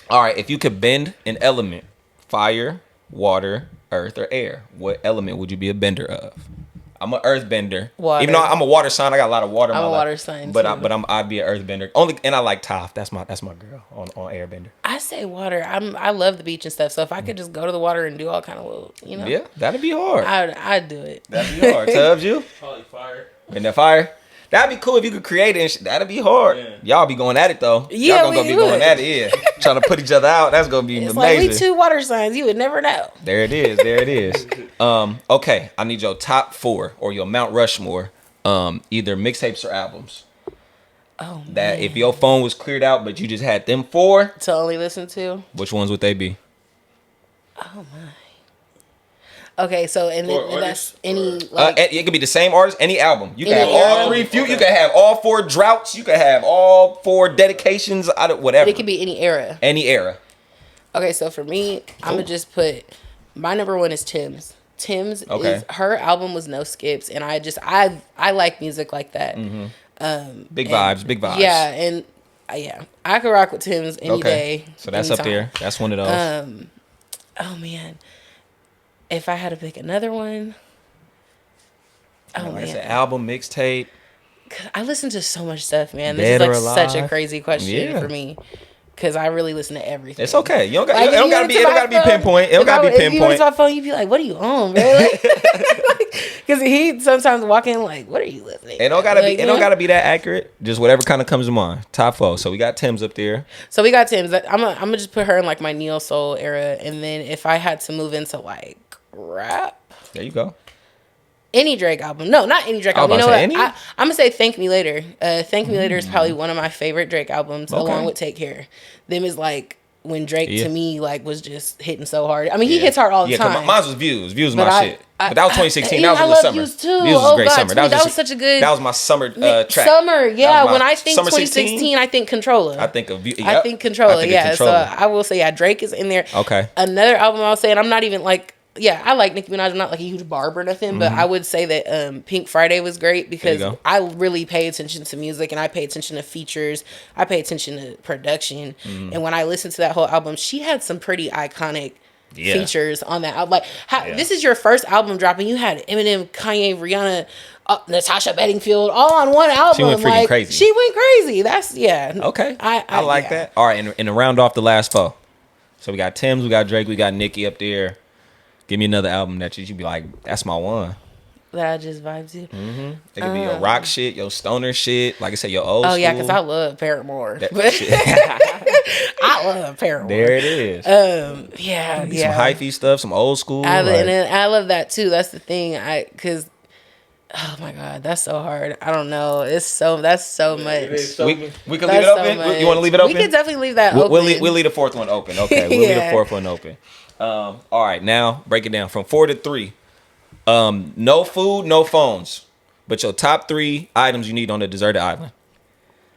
[SPEAKER 1] All right. If you could bend an element, fire, water, earth, or air, what element would you be a bender of? I'm an earth bender. Water. Even though I'm a water sign, I got a lot of water in my life. I'm a water sign too. I'd be an earth bender. And I like Toph. That's my girl on airbender.
[SPEAKER 2] I say water. I love the beach and stuff. So if I could just go to the water and do all kind of little,
[SPEAKER 1] Yeah, that'd be hard.
[SPEAKER 2] I'd do it.
[SPEAKER 1] That'd be hard. Tubbs, you?
[SPEAKER 3] Probably fire.
[SPEAKER 1] And that fire? That'd be cool if you could create it. That'd be hard. Yeah. Y'all be going at it though.
[SPEAKER 2] Yeah,
[SPEAKER 1] y'all gonna be going at it. Yeah, trying to put each other out. That's gonna be amazing.
[SPEAKER 2] Like we two water signs. You would never know.
[SPEAKER 1] There it is. Okay, I need your top 4 or your Mount Rushmore. Either mixtapes or albums.
[SPEAKER 2] Oh man.
[SPEAKER 1] That if your phone was cleared out, but you just had them 4
[SPEAKER 2] to only listen to.
[SPEAKER 1] Which ones would they be?
[SPEAKER 2] Oh my. Okay, so and then and that's any like
[SPEAKER 4] it could be the same artist, any album. You can have
[SPEAKER 2] Any
[SPEAKER 4] all
[SPEAKER 2] era?
[SPEAKER 4] 3 few. You can have all 4 droughts. You can have all 4 dedications. Out of whatever.
[SPEAKER 2] it could be any era.
[SPEAKER 4] Any era.
[SPEAKER 2] Okay, so for me, I'm gonna just put my number 1 is TT'z. TT'z
[SPEAKER 4] Okay.
[SPEAKER 2] is her album was no skips, and I like music like that.
[SPEAKER 4] Big vibes.
[SPEAKER 2] Yeah, and yeah, I could rock with TT'z any day.
[SPEAKER 4] So that's up
[SPEAKER 2] anytime.
[SPEAKER 4] there. That's one of those.
[SPEAKER 2] Oh man, if I had to pick another one,
[SPEAKER 4] Like I said, album, mixtape.
[SPEAKER 2] I listen to so much stuff, man.
[SPEAKER 4] Dead
[SPEAKER 2] This
[SPEAKER 4] or
[SPEAKER 2] is like such a
[SPEAKER 4] alive.
[SPEAKER 2] crazy question
[SPEAKER 4] Yeah.
[SPEAKER 2] for me. Because I really listen to everything.
[SPEAKER 4] It's okay. You don't got.
[SPEAKER 2] Like,
[SPEAKER 4] It don't gotta be. It don't gotta be pinpoint. It don't gotta be
[SPEAKER 2] If you went to
[SPEAKER 4] pinpoint.
[SPEAKER 2] my phone, you'd be like, "What are you on, bro?" Because he sometimes walk in like, "What are you listening?"
[SPEAKER 4] It don't gotta
[SPEAKER 2] Like,
[SPEAKER 4] be. It don't gotta be that accurate. Just whatever kind of comes to mind. Top 4. So we got TT'z up there.
[SPEAKER 2] So we got TT'z. I'm gonna just put her in like my neo soul era, and then if I had to move into like rap,
[SPEAKER 4] There you go.
[SPEAKER 2] any Drake album. No, not any Drake
[SPEAKER 4] I was
[SPEAKER 2] album. You know
[SPEAKER 4] about
[SPEAKER 2] what?
[SPEAKER 4] to say any?
[SPEAKER 2] I'm gonna say "Thank Me Later." "Thank Me Later" is probably one of my favorite Drake albums,
[SPEAKER 4] Okay.
[SPEAKER 2] along with "Take Care." Them is like when Drake
[SPEAKER 4] Yeah.
[SPEAKER 2] to me like was just hitting so hard. I mean, he hits hard all the time.
[SPEAKER 4] Mine was Views. Views was
[SPEAKER 2] But
[SPEAKER 4] my shit. But that was 2016. That was
[SPEAKER 2] I
[SPEAKER 4] a
[SPEAKER 2] love
[SPEAKER 4] good summer.
[SPEAKER 2] Views too.
[SPEAKER 4] Views was
[SPEAKER 2] Oh,
[SPEAKER 4] a great
[SPEAKER 2] God,
[SPEAKER 4] summer.
[SPEAKER 2] to me, that
[SPEAKER 4] just-
[SPEAKER 2] was such a good.
[SPEAKER 4] That was my summer track.
[SPEAKER 2] Summer, yeah.
[SPEAKER 4] That was
[SPEAKER 2] When
[SPEAKER 4] my
[SPEAKER 2] I think
[SPEAKER 4] summer
[SPEAKER 2] 2016, I think Controller.
[SPEAKER 4] I think of
[SPEAKER 2] I think Controller. Yeah. So
[SPEAKER 4] Controller.
[SPEAKER 2] I will say, yeah, Drake is in there.
[SPEAKER 4] Okay.
[SPEAKER 2] Another album I'll say, and I'm not even like, yeah, I like Nicki Minaj. I'm not like a huge barb or nothing, but I would say that Pink Friday was great because
[SPEAKER 4] go.
[SPEAKER 2] I really pay attention to music and I pay attention to features. I pay attention to production. And when I listened to that whole album, she had some pretty iconic features on that album. Like, this is your first album dropping. You had Eminem, Kanye, Rihanna, Natasha Bedingfield all on one album.
[SPEAKER 4] She went freaking
[SPEAKER 2] like,
[SPEAKER 4] crazy.
[SPEAKER 2] She went crazy. That's
[SPEAKER 4] Okay. I like
[SPEAKER 2] yeah.
[SPEAKER 4] that. All right, and to round off the last 4. So we got TT'z, we got Drake, we got Nicki up there. Give me another album that you'd be like, that's my one.
[SPEAKER 2] That I just vibes you.
[SPEAKER 4] It could be your rock shit, your stoner shit, like I said, your old
[SPEAKER 2] Oh
[SPEAKER 4] school.
[SPEAKER 2] yeah, because I love Paramore.
[SPEAKER 4] That shit.
[SPEAKER 2] I love Paramore.
[SPEAKER 4] There it is.
[SPEAKER 2] Yeah,
[SPEAKER 4] Some
[SPEAKER 2] yeah.
[SPEAKER 4] hyphy stuff, some old school.
[SPEAKER 2] And
[SPEAKER 4] like-
[SPEAKER 2] then I love that too. That's the thing. Because oh my god, that's so hard. I don't know. That's so much.
[SPEAKER 4] we could leave
[SPEAKER 2] That's
[SPEAKER 4] it
[SPEAKER 2] so
[SPEAKER 4] open.
[SPEAKER 2] much.
[SPEAKER 4] You want to leave it open?
[SPEAKER 2] We could definitely leave that open.
[SPEAKER 4] We'll leave the 4th one open. Okay, we'll leave the
[SPEAKER 2] Yeah.
[SPEAKER 4] 4th one open. All right, now break it down from 4 to 3. No food, no phones, but your top 3 items you need on a deserted island.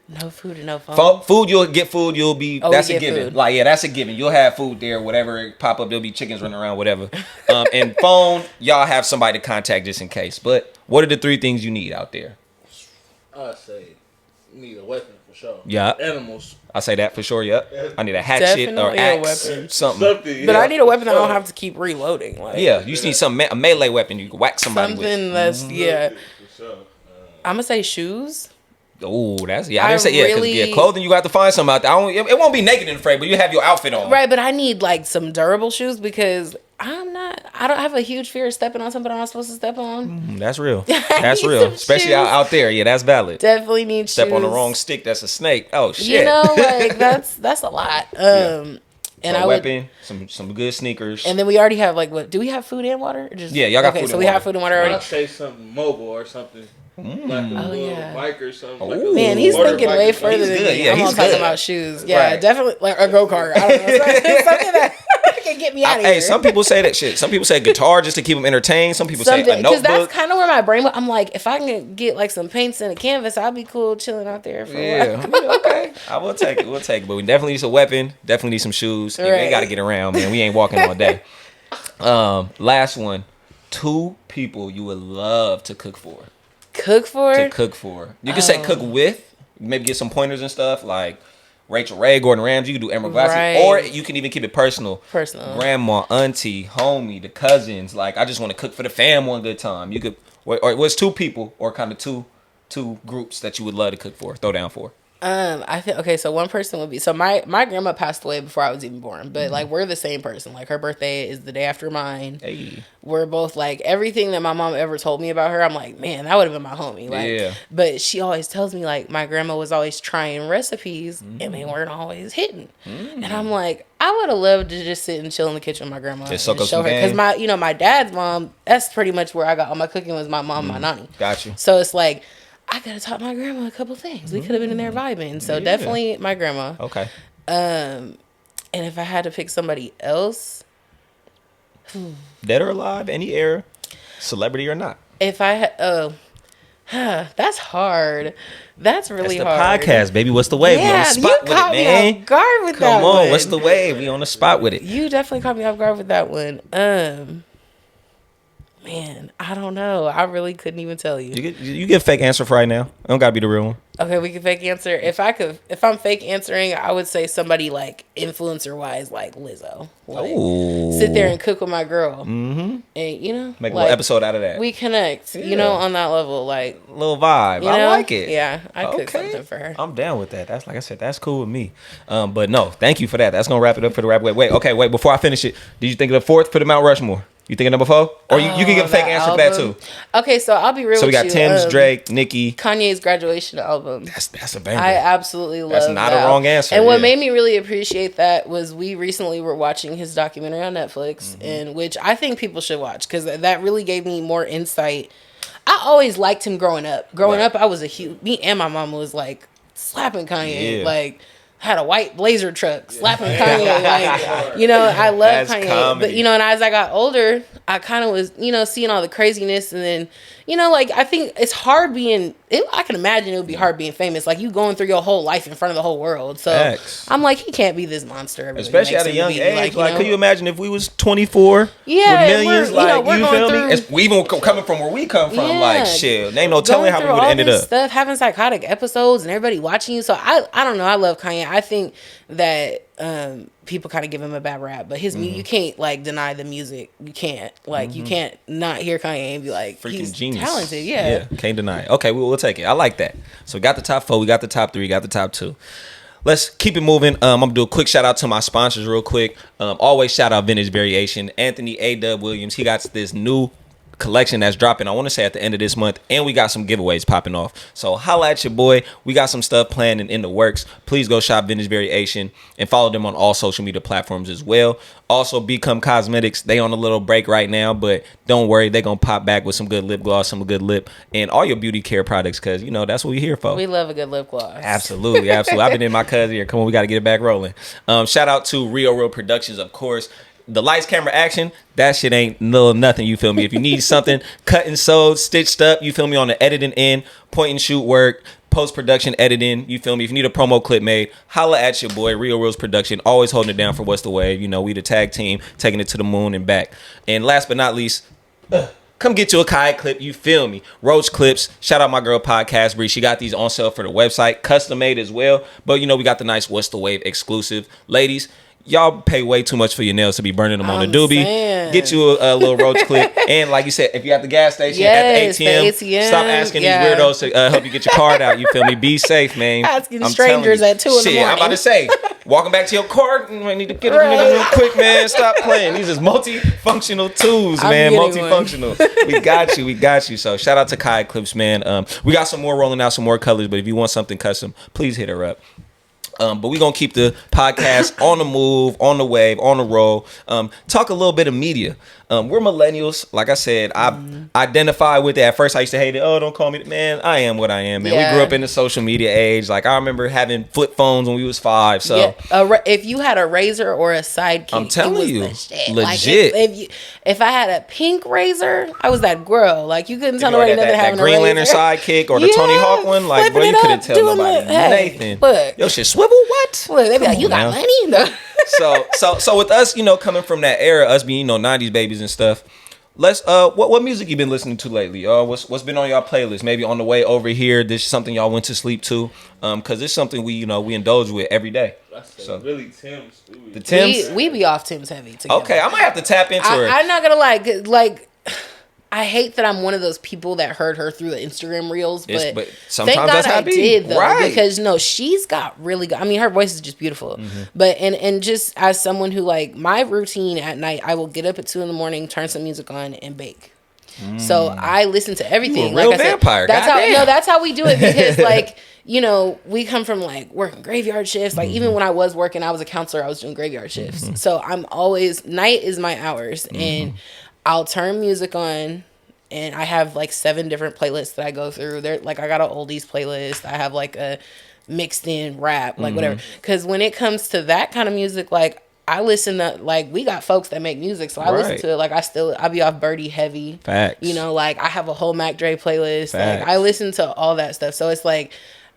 [SPEAKER 2] No food and no phone.
[SPEAKER 4] Food, you'll get food. You'll be
[SPEAKER 2] Oh,
[SPEAKER 4] that's
[SPEAKER 2] we
[SPEAKER 4] a
[SPEAKER 2] get
[SPEAKER 4] given.
[SPEAKER 2] food.
[SPEAKER 4] Like that's a given. You'll have food there. Whatever it pop up, there'll be chickens running around. Whatever. And phone, y'all have somebody to contact just in case. But what are the 3 things you need out there?
[SPEAKER 3] I'd say you need a weapon for sure.
[SPEAKER 4] Yeah.
[SPEAKER 3] Animals.
[SPEAKER 4] I say that for sure. Yep. I need a hatchet or
[SPEAKER 2] Definitely a
[SPEAKER 4] axe,
[SPEAKER 2] weapon.
[SPEAKER 4] something.
[SPEAKER 2] But I need a weapon that I don't have to keep reloading. Like,
[SPEAKER 4] Yeah, you just need a melee weapon you can whack somebody
[SPEAKER 2] something
[SPEAKER 4] with.
[SPEAKER 2] that's yeah.
[SPEAKER 3] For sure.
[SPEAKER 2] I'm gonna say shoes.
[SPEAKER 4] Oh, that's I
[SPEAKER 2] I
[SPEAKER 4] didn't say
[SPEAKER 2] really-
[SPEAKER 4] clothing you got to find something out there. It won't be naked and afraid, but you have your outfit on.
[SPEAKER 2] Right, but I need like some durable shoes because I don't have a huge fear of stepping on something I'm not supposed to step on.
[SPEAKER 4] That's real. That's
[SPEAKER 2] need
[SPEAKER 4] real.
[SPEAKER 2] some
[SPEAKER 4] Especially
[SPEAKER 2] shoes.
[SPEAKER 4] out there. Yeah, that's valid.
[SPEAKER 2] Definitely need
[SPEAKER 4] Step
[SPEAKER 2] shoes.
[SPEAKER 4] on the wrong stick, that's a snake. Oh shit.
[SPEAKER 2] You know, like that's a lot. And
[SPEAKER 4] So
[SPEAKER 2] I would,
[SPEAKER 4] weapon, some good sneakers.
[SPEAKER 2] and then we already have like what? Do we have food and water? Or just,
[SPEAKER 4] Yeah, y'all got
[SPEAKER 2] okay,
[SPEAKER 4] food
[SPEAKER 2] so
[SPEAKER 4] and
[SPEAKER 2] we
[SPEAKER 4] water.
[SPEAKER 2] have food and water already.
[SPEAKER 3] I'd say something mobile or something. Like a little
[SPEAKER 2] yeah.
[SPEAKER 3] bike or something.
[SPEAKER 4] Ooh.
[SPEAKER 3] Like a
[SPEAKER 2] Man, he's
[SPEAKER 3] water
[SPEAKER 2] thinking
[SPEAKER 3] bike
[SPEAKER 2] way
[SPEAKER 3] or something.
[SPEAKER 2] further
[SPEAKER 4] He's
[SPEAKER 2] than
[SPEAKER 4] good.
[SPEAKER 2] me.
[SPEAKER 4] Yeah,
[SPEAKER 2] I'm
[SPEAKER 4] he's
[SPEAKER 2] all talking
[SPEAKER 4] good.
[SPEAKER 2] about shoes. Yeah,
[SPEAKER 4] Right.
[SPEAKER 2] definitely like a go-kart. I don't know. Something that can get me out of here.
[SPEAKER 4] Hey, some people say that shit. Some people say guitar just to keep them entertained. Some people say a
[SPEAKER 2] Because that's
[SPEAKER 4] notebook.
[SPEAKER 2] kind of where my brain went. I'm like, if I can get like some paints and a canvas, I'll be cool chilling out there for a
[SPEAKER 4] Yeah,
[SPEAKER 2] while.
[SPEAKER 4] I mean, okay. I will take it. We'll take it. But we definitely need a weapon. Definitely need some shoes. And
[SPEAKER 2] Right.
[SPEAKER 4] we got to get around, man. We ain't walking all day. Last one. 2 people you would love to cook for.
[SPEAKER 2] Cook for?
[SPEAKER 4] To cook for. You can say cook with. Maybe get some pointers and stuff like Rachel Ray, Gordon Ramsay. You can do Emerald Glassy.
[SPEAKER 2] Right.
[SPEAKER 4] Or you can even keep it personal.
[SPEAKER 2] Personal.
[SPEAKER 4] Grandma, auntie, homie, the cousins. Like, I just want to cook for the fam one good time. You could, or it was 2 people or kind of two groups that you would love to cook for, throw down for.
[SPEAKER 2] I think okay. So one person would be so my grandma passed away before I was even born, but like we're the same person. Like her birthday is the day after mine.
[SPEAKER 4] Hey.
[SPEAKER 2] We're both like everything that my mom ever told me about her. I'm like, man, that would have been my homie. Like,
[SPEAKER 4] Yeah.
[SPEAKER 2] But she always tells me like my grandma was always trying recipes and they weren't always hitting. And I'm like, I would have loved to just sit and chill in the kitchen with my grandma
[SPEAKER 4] Just soak
[SPEAKER 2] and
[SPEAKER 4] up
[SPEAKER 2] show
[SPEAKER 4] some
[SPEAKER 2] her because
[SPEAKER 4] game.
[SPEAKER 2] my dad's mom. That's pretty much where I got all my cooking was my mom, my nanny.
[SPEAKER 4] Got you.
[SPEAKER 2] So it's like, I could have taught my grandma a couple things. We could have been in there vibing. So definitely my grandma.
[SPEAKER 4] Okay.
[SPEAKER 2] And if I had to pick somebody else,
[SPEAKER 4] Dead or alive, any era, celebrity or not.
[SPEAKER 2] If I had, that's hard. That's really
[SPEAKER 4] That's the
[SPEAKER 2] hard.
[SPEAKER 4] podcast, baby. What's the wave? We on the
[SPEAKER 2] Yeah,
[SPEAKER 4] spot
[SPEAKER 2] you
[SPEAKER 4] with
[SPEAKER 2] caught
[SPEAKER 4] it,
[SPEAKER 2] me
[SPEAKER 4] man.
[SPEAKER 2] off guard with that
[SPEAKER 4] Come on,
[SPEAKER 2] one.
[SPEAKER 4] what's the wave? We on the spot with it.
[SPEAKER 2] You definitely caught me off guard with that one. Man, I don't know. I really couldn't even tell you.
[SPEAKER 4] You get a fake answer for right now. It don't gotta be the real one.
[SPEAKER 2] Okay, we can fake answer. If I'm fake answering, I would say somebody like influencer wise, like Lizzo. Like,
[SPEAKER 4] Ooh.
[SPEAKER 2] sit there and cook with my girl, and you know,
[SPEAKER 4] Make a
[SPEAKER 2] like,
[SPEAKER 4] little episode out of that.
[SPEAKER 2] we connect. You know, on that level, like
[SPEAKER 4] Little vibe.
[SPEAKER 2] you
[SPEAKER 4] I
[SPEAKER 2] know?
[SPEAKER 4] like it.
[SPEAKER 2] Yeah, I cook something for her.
[SPEAKER 4] I'm down with that. That's like I said, that's cool with me. But no, thank you for that. That's gonna wrap it up for the rap. Wait. Before I finish it, did you think of the fourth for the Mount Rushmore? You think of number 4? Or you can give a fake answer for that too.
[SPEAKER 2] Okay, so I'll be real
[SPEAKER 4] So we
[SPEAKER 2] with
[SPEAKER 4] got
[SPEAKER 2] you.
[SPEAKER 4] Tim's, Drake, Nicki.
[SPEAKER 2] Kanye's graduation album.
[SPEAKER 4] That's a banger.
[SPEAKER 2] I absolutely love
[SPEAKER 4] That's not
[SPEAKER 2] that.
[SPEAKER 4] a wrong answer,
[SPEAKER 2] And what
[SPEAKER 4] yeah.
[SPEAKER 2] made me really appreciate that was we recently were watching his documentary on Netflix, and which I think people should watch because that really gave me more insight. I always liked him growing up. Growing
[SPEAKER 4] Right.
[SPEAKER 2] up, I was me and my mama was like slapping Kanye,
[SPEAKER 4] Yeah.
[SPEAKER 2] like had a white Blazer truck slapping Kanye, like, you know, I love
[SPEAKER 4] That's
[SPEAKER 2] Kanye.
[SPEAKER 4] comedy.
[SPEAKER 2] But, you know, and as I got older, I kind of was, you know, seeing all the craziness, and then, you know, like, I think it's hard I can imagine it would be hard being famous, like you going through your whole life in front of the whole world. So
[SPEAKER 4] Facts.
[SPEAKER 2] I'm like, he can't be this monster. everybody
[SPEAKER 4] Especially
[SPEAKER 2] makes
[SPEAKER 4] at a
[SPEAKER 2] him
[SPEAKER 4] young
[SPEAKER 2] be,
[SPEAKER 4] age. Like,
[SPEAKER 2] know?
[SPEAKER 4] could you imagine if we was 24
[SPEAKER 2] Yeah,
[SPEAKER 4] with millions?
[SPEAKER 2] we're- you know,
[SPEAKER 4] Like,
[SPEAKER 2] we're
[SPEAKER 4] you
[SPEAKER 2] going
[SPEAKER 4] feel me?
[SPEAKER 2] through-
[SPEAKER 4] It's, we even coming from where we come from.
[SPEAKER 2] Yeah.
[SPEAKER 4] Like, shit, there ain't no telling
[SPEAKER 2] Going
[SPEAKER 4] how we
[SPEAKER 2] through
[SPEAKER 4] would have
[SPEAKER 2] all
[SPEAKER 4] ended
[SPEAKER 2] this
[SPEAKER 4] up.
[SPEAKER 2] stuff, having psychotic episodes and everybody watching you. So I don't know. I love Kanye. I think that people kind of give him a bad rap, but his you can't like deny the music. You can't you can't not hear Kanye and be like
[SPEAKER 4] Freaking
[SPEAKER 2] he's
[SPEAKER 4] genius.
[SPEAKER 2] talented. Yeah.
[SPEAKER 4] Can't deny it. Okay, we'll take it. I like that. So we got the top 4, we got the top 3, we got the top 2. Let's keep it moving. I'm gonna do a quick shout out to my sponsors real quick. Always shout out Vintage Variation. Anthony A. Williams. He got this new collection that's dropping, I want to say at the end of this month, and we got some giveaways popping off. So holla at your boy. We got some stuff planned and in the works. Please go shop Vintage Variation and follow them on all social media platforms as well. Also, Become Cosmetics. They on a little break right now, but don't worry, they gonna pop back with some good lip gloss, some good lip, and all your beauty care products, because you know that's what we here for.
[SPEAKER 2] We love a good lip gloss.
[SPEAKER 4] Absolutely. I've been in my cousin here. Come on, we got to get it back rolling. Shout out to Rio Reels Productions, of course. The lights, camera, action, that shit ain't nothing, you feel me? If you need something cut and sewed, stitched up, you feel me, on the editing end, point and shoot work, post-production editing, you feel me? If you need a promo clip made, holla at your boy, Rio Reels Production, always holding it down for What's the Wave. You know, we the tag team, taking it to the moon and back. And last but not least, come get you a kayak clip, you feel me? Roach Clips, shout out my girl Podcast Bree. She got these on sale for the website, custom made as well. But you know, we got the nice What's the Wave exclusive. Ladies, y'all pay way too much for your nails to be burning them on the doobie.
[SPEAKER 2] saying.
[SPEAKER 4] Get you a little roach clip. And like you said, if you're at the gas station,
[SPEAKER 2] Yes,
[SPEAKER 4] at the ATM,
[SPEAKER 2] the ATM,
[SPEAKER 4] stop asking
[SPEAKER 2] yeah.
[SPEAKER 4] these weirdos to help you get your card out. You feel me? Be safe, man.
[SPEAKER 2] Asking
[SPEAKER 4] I'm
[SPEAKER 2] strangers
[SPEAKER 4] telling you.
[SPEAKER 2] at 2 in the
[SPEAKER 4] Shit,
[SPEAKER 2] morning.
[SPEAKER 4] I'm about to say, walking back to your car, I need to get a nigga real quick, man. Stop playing. These is multifunctional tools,
[SPEAKER 2] I'm
[SPEAKER 4] man.
[SPEAKER 2] getting
[SPEAKER 4] Multifunctional. We got you. So shout out to kayak clips, man. We got some more rolling out, some more colors, but if you want something custom, please hit her up. But we're going to keep the podcast on the move, on the wave, on the roll. Talk a little bit of media. We're millennials. Like I said, I identify with it. At first, I used to hate it. Oh, don't call me. Man, I am what I am, man.
[SPEAKER 2] Yeah.
[SPEAKER 4] We grew up in the social media age. Like, I remember having flip phones when we was 5. So,
[SPEAKER 2] yeah, if you had a razor or a sidekick,
[SPEAKER 4] I'm telling
[SPEAKER 2] it was
[SPEAKER 4] you,
[SPEAKER 2] the shit.
[SPEAKER 4] legit.
[SPEAKER 2] Like if I had a pink razor, I was that girl. Like you couldn't
[SPEAKER 4] if
[SPEAKER 2] tell
[SPEAKER 4] you were
[SPEAKER 2] nobody
[SPEAKER 4] that
[SPEAKER 2] nothing having
[SPEAKER 4] Green
[SPEAKER 2] a
[SPEAKER 4] Lantern
[SPEAKER 2] razor.
[SPEAKER 4] sidekick or the Tony Hawk one, like, bro,
[SPEAKER 2] flipping
[SPEAKER 4] you
[SPEAKER 2] it
[SPEAKER 4] couldn't
[SPEAKER 2] up,
[SPEAKER 4] tell
[SPEAKER 2] doing
[SPEAKER 4] nobody
[SPEAKER 2] the- hey,
[SPEAKER 4] Nathan.
[SPEAKER 2] look.
[SPEAKER 4] Yo, shit, swivel what?
[SPEAKER 2] Look, they be like,
[SPEAKER 4] Come
[SPEAKER 2] you
[SPEAKER 4] on
[SPEAKER 2] got
[SPEAKER 4] now.
[SPEAKER 2] money? No.
[SPEAKER 4] So with us, you know, coming from that era, us being, you know, 90s babies and stuff, let's what music you been listening to lately? What's been on y'all playlist? Maybe on the way over here, this is something y'all went to sleep to, because it's something we indulge with every day.
[SPEAKER 3] So really Tim's.
[SPEAKER 4] The Tim's.
[SPEAKER 2] We be off Tim's heavy together.
[SPEAKER 4] Okay, I might have to tap into her.
[SPEAKER 2] I'm not gonna lie. Like, I hate that I'm one of those people that heard her through the Instagram reels, but,
[SPEAKER 4] but sometimes
[SPEAKER 2] thank God
[SPEAKER 4] that's how
[SPEAKER 2] I
[SPEAKER 4] it be.
[SPEAKER 2] did though,
[SPEAKER 4] Right.
[SPEAKER 2] because no, she's got really good. I mean, her voice is just beautiful.
[SPEAKER 4] Mm-hmm.
[SPEAKER 2] But and just as someone who like my routine at night, I will get up at 2 a.m, turn some music on, and bake. So I listen to everything.
[SPEAKER 4] You a real
[SPEAKER 2] like I
[SPEAKER 4] vampire,
[SPEAKER 2] said,
[SPEAKER 4] goddamn.
[SPEAKER 2] that's how we do it because like. You know, we come from like working graveyard shifts. Like even when I was working, I was a counselor. I was doing graveyard shifts. So I'm always night is my hours, and I'll turn music on, and I have like 7 different playlists that I go through. There, like I got an oldies playlist. I have like a mixed in rap, like whatever. Because when it comes to that kind of music, like I listen to, like, we got folks that make music, so I listen to it. Like, I be off Birdie heavy.
[SPEAKER 4] Facts.
[SPEAKER 2] You know, like, I have a whole Mac Dre playlist.
[SPEAKER 4] Facts.
[SPEAKER 2] Like, I listen to all that stuff. So it's like,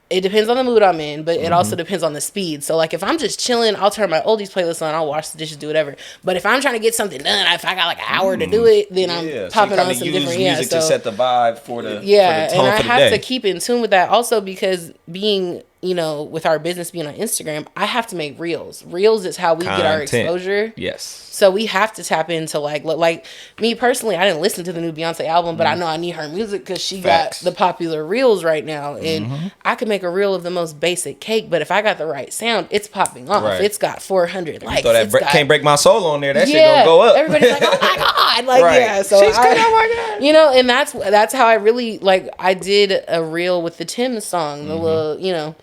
[SPEAKER 2] it depends on the mood I'm in, but it also depends on the speed. So, like, if I'm just chilling, I'll turn my oldies playlist on, I'll wash the dishes, do whatever. But if I'm trying to get something done, if I got like an hour to do it, then I'm popping on some different
[SPEAKER 4] music to set the vibe for the
[SPEAKER 2] and
[SPEAKER 4] tone
[SPEAKER 2] I
[SPEAKER 4] for the
[SPEAKER 2] have
[SPEAKER 4] day.
[SPEAKER 2] to keep in tune with that also, because being, you know, with our business being on Instagram, I have to make reels. Reels is how we get our exposure.
[SPEAKER 4] Yes.
[SPEAKER 2] So we have to tap into like me personally, I didn't listen to the new Beyonce album, but I know I need her music because she got the popular reels right now. And I could make a reel of the most basic cake, but if I got the right sound, it's popping off.
[SPEAKER 4] Right.
[SPEAKER 2] It's got 400 likes.
[SPEAKER 4] Throw that Can't Break My Soul on there. That shit gonna go up.
[SPEAKER 2] Everybody's like, oh my God. Like, yeah. So
[SPEAKER 4] She's good, oh my God.
[SPEAKER 2] you know, and that's how I really, like, I did a reel with the TT'z song, the little, you know,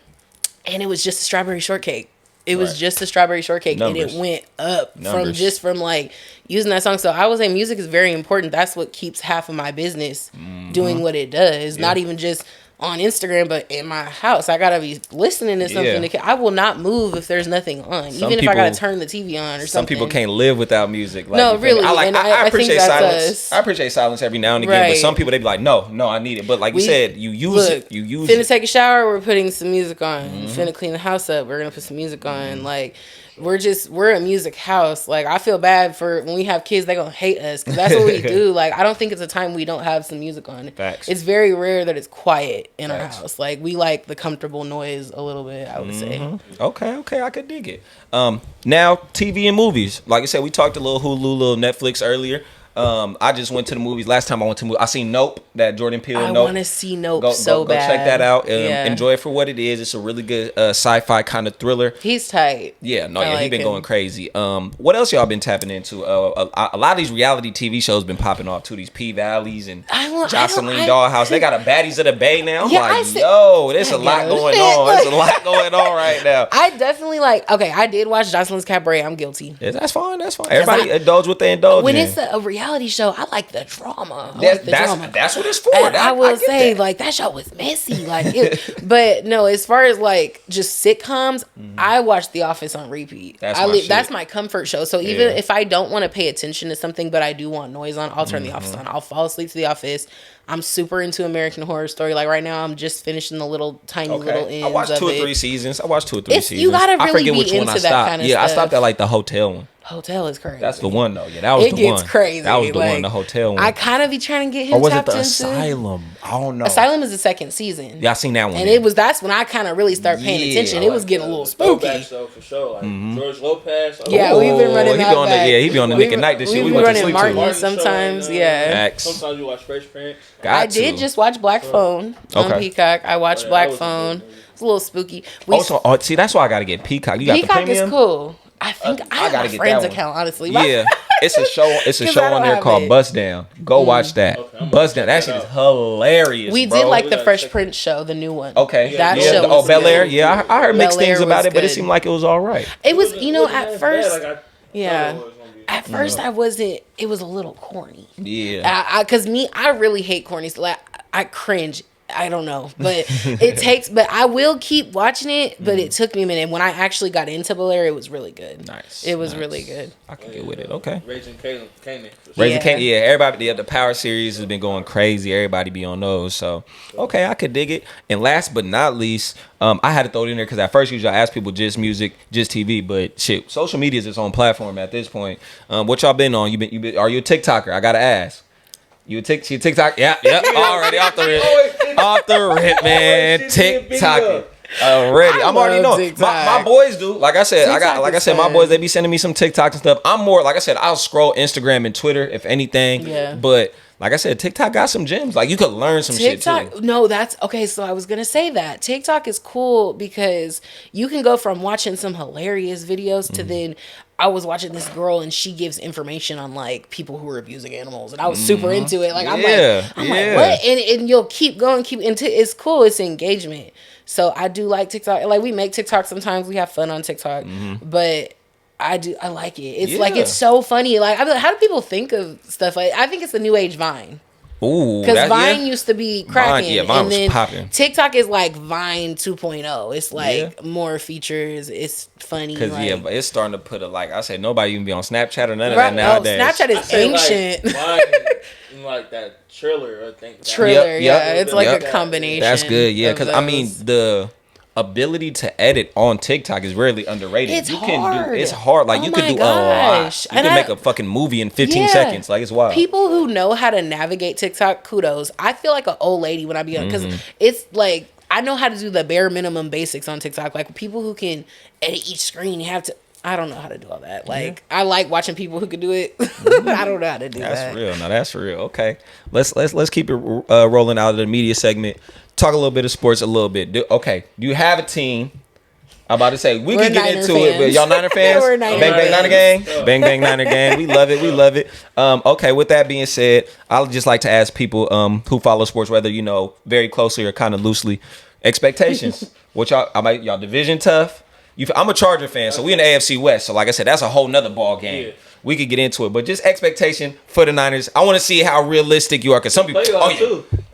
[SPEAKER 2] and it was just a strawberry shortcake. It was just a strawberry shortcake, and it went up from like using that song. So I would say music is very important. That's what keeps half of my business doing what it does. Not even just on Instagram, but in my house. I gotta be listening to something. I will not move if there's nothing on, even if I gotta turn the TV on or something.
[SPEAKER 4] Some people can't live without music. Like,
[SPEAKER 2] no, really.
[SPEAKER 4] I appreciate silence.
[SPEAKER 2] Us.
[SPEAKER 4] I appreciate silence every now and again, but some people they be like, no, I need it. But like you said, you use it.
[SPEAKER 2] Finna take a shower. We're putting some music on. Finna clean the house up. We're gonna put some music on. Like, we're a music house. Like, I feel bad for when we have kids, they gonna hate us because that's what we do. Like, I don't think it's a time we don't have some music on.
[SPEAKER 4] Facts.
[SPEAKER 2] It's very rare that it's quiet in our house. Like, we like the comfortable noise a little bit, I would say.
[SPEAKER 4] Okay, I could dig it. Now TV and movies. Like I said, we talked a little Hulu, little Netflix earlier. I just went to the movies. Last time I went to I seen Nope, that Jordan Peele.
[SPEAKER 2] I want to see Nope so bad.
[SPEAKER 4] Go check that out. Enjoy it for what it is. It's a really good sci-fi kind of thriller.
[SPEAKER 2] He's tight.
[SPEAKER 4] Yeah, he's been going crazy. What else y'all been tapping into? A lot of these reality TV shows been popping off too. These P-Valleys and Jocelyn Dollhouse. They got a Baddies of the Bay now. I'm there's a lot going on. There's a lot going on right now.
[SPEAKER 2] I definitely I did watch Jocelyn's Cabaret. I'm guilty.
[SPEAKER 4] Yeah, that's fine. Everybody indulge what they indulge
[SPEAKER 2] when
[SPEAKER 4] in.
[SPEAKER 2] It's a reality show, I like the drama.
[SPEAKER 4] That's what it's for.
[SPEAKER 2] And I will say, that show was messy. But no, as far as just sitcoms, I watch The Office on repeat. That's my comfort show. So even if I don't want to pay attention to something, but I do want noise on, I'll turn The Office on. I'll fall asleep to The Office. I'm super into American Horror Story. Like right now, I'm just finishing the little tiny little ends.
[SPEAKER 4] I watched 2 or 3 seasons. seasons.
[SPEAKER 2] You gotta really be into that kind of stuff.
[SPEAKER 4] I stopped at the hotel one.
[SPEAKER 2] Hotel is crazy.
[SPEAKER 4] That's the one though. Yeah, that was the one. It gets
[SPEAKER 2] crazy.
[SPEAKER 4] That was the one. The hotel one.
[SPEAKER 2] I kind of be trying to get him.
[SPEAKER 4] Or was it
[SPEAKER 2] tapped
[SPEAKER 4] the
[SPEAKER 2] into
[SPEAKER 4] Asylum? I don't know.
[SPEAKER 2] Asylum is the second season.
[SPEAKER 4] Yeah, I seen that one.
[SPEAKER 2] And that's when I kind of really start paying attention. It was getting a little spooky.
[SPEAKER 3] Show for sure. George Lopez.
[SPEAKER 2] Yeah, we've been running that back.
[SPEAKER 4] He be on the Nick at Night this shit.
[SPEAKER 2] We went to sleep Martin sometimes. Yeah.
[SPEAKER 3] Sometimes you watch Fresh Prince.
[SPEAKER 2] I did just watch Black Phone on Peacock. I watched Black Phone. It's a little spooky.
[SPEAKER 4] See, that's why I gotta get Peacock. You got
[SPEAKER 2] Peacock
[SPEAKER 4] the premium?
[SPEAKER 2] Is cool. I think I got a friend's account, honestly.
[SPEAKER 4] Yeah, it's a show. It's a show on there called Bust Down. Go watch that. Bust Down. That shit is hilarious.
[SPEAKER 2] We did like the Fresh Prince show, the new one.
[SPEAKER 4] Okay,
[SPEAKER 2] that show.
[SPEAKER 4] Oh, Bel Air. Yeah, I heard mixed things about it, but it seemed like it was all right.
[SPEAKER 2] It was, at first. At first, I wasn't. It was a little corny.
[SPEAKER 4] Yeah.
[SPEAKER 2] Because I really hate corny. I cringe. I don't know, but but I will keep watching it, but it took me a minute. When I actually got into Bel Air, it was really good.
[SPEAKER 4] Nice.
[SPEAKER 2] It was really good.
[SPEAKER 4] I can get with it. Okay.
[SPEAKER 3] Raising Kanan.
[SPEAKER 4] Everybody, the Power series has been going crazy. Everybody be on those. So, okay, I could dig it. And last but not least, I had to throw it in there because at first usually I ask people just music, just TV, but shit, social media is its own platform at this point. What y'all been on? Are you a TikToker? I gotta ask. You TikTok? Yeah. Already off the rip, man. TikTok. Already, I'm already knowing. My boys do. Like I said, my boys, they be sending me some TikToks and stuff. I'm more, like I said, I'll scroll Instagram and Twitter if anything.
[SPEAKER 2] Yeah.
[SPEAKER 4] But like I said, TikTok got some gems. Like you could learn some shit too.
[SPEAKER 2] No, that's okay. So I was gonna say that TikTok is cool because you can go from watching some hilarious videos to then. I was watching this girl and she gives information on people who are abusing animals and I was super into it. I'm like, what? And you'll keep going, keep into it. It's cool. It's engagement. So I do like TikTok. We make TikTok sometimes. We have fun on TikTok, but I like it. It's it's so funny. I'm like, how do people think of stuff? I think it's the new age Vine.
[SPEAKER 4] Ooh,
[SPEAKER 2] because Vine used to be cracking,
[SPEAKER 4] Vine
[SPEAKER 2] and
[SPEAKER 4] was
[SPEAKER 2] then
[SPEAKER 4] popping.
[SPEAKER 2] TikTok is like Vine 2.0. It's like more features. It's funny.
[SPEAKER 4] Because
[SPEAKER 2] like,
[SPEAKER 4] but it's starting to put I said nobody even be on Snapchat or none of that nowadays.
[SPEAKER 2] Snapchat is ancient.
[SPEAKER 3] Like that Triller, I think.
[SPEAKER 2] Triller, it's like a combination.
[SPEAKER 4] That's good, because I mean the ability to edit on TikTok is really underrated.
[SPEAKER 2] It's hard.
[SPEAKER 4] It's hard. Like you can do a lot. You can make a fucking movie in 15 seconds. Like it's wild.
[SPEAKER 2] People who know how to navigate TikTok, kudos. I feel like an old lady when I be on because it's like I know how to do the bare minimum basics on TikTok. Like people who can edit each screen, you have to. I don't know how to do all that. Like I like watching people who can do it. I don't know how to do that.
[SPEAKER 4] That's real. Now that's real. Okay, let's keep it rolling out of the media segment. Talk a little bit of sports, a little bit. Do you have a team? I'm about to say we can get into it, but y'all Niner fans?
[SPEAKER 2] We're Niner
[SPEAKER 4] Bang bang
[SPEAKER 2] fans.
[SPEAKER 4] Niner gang, bang bang Niner gang. We love it. We love it. Okay. With that being said, I'd just like to ask people who follow sports, whether very closely or kind of loosely, expectations. What y'all division tough? I'm a Charger fan, so we in the AFC West. So like I said, that's a whole nother ball game. Yeah. We could get into it, but just expectation for the Niners. I want to see how realistic you are, because some people.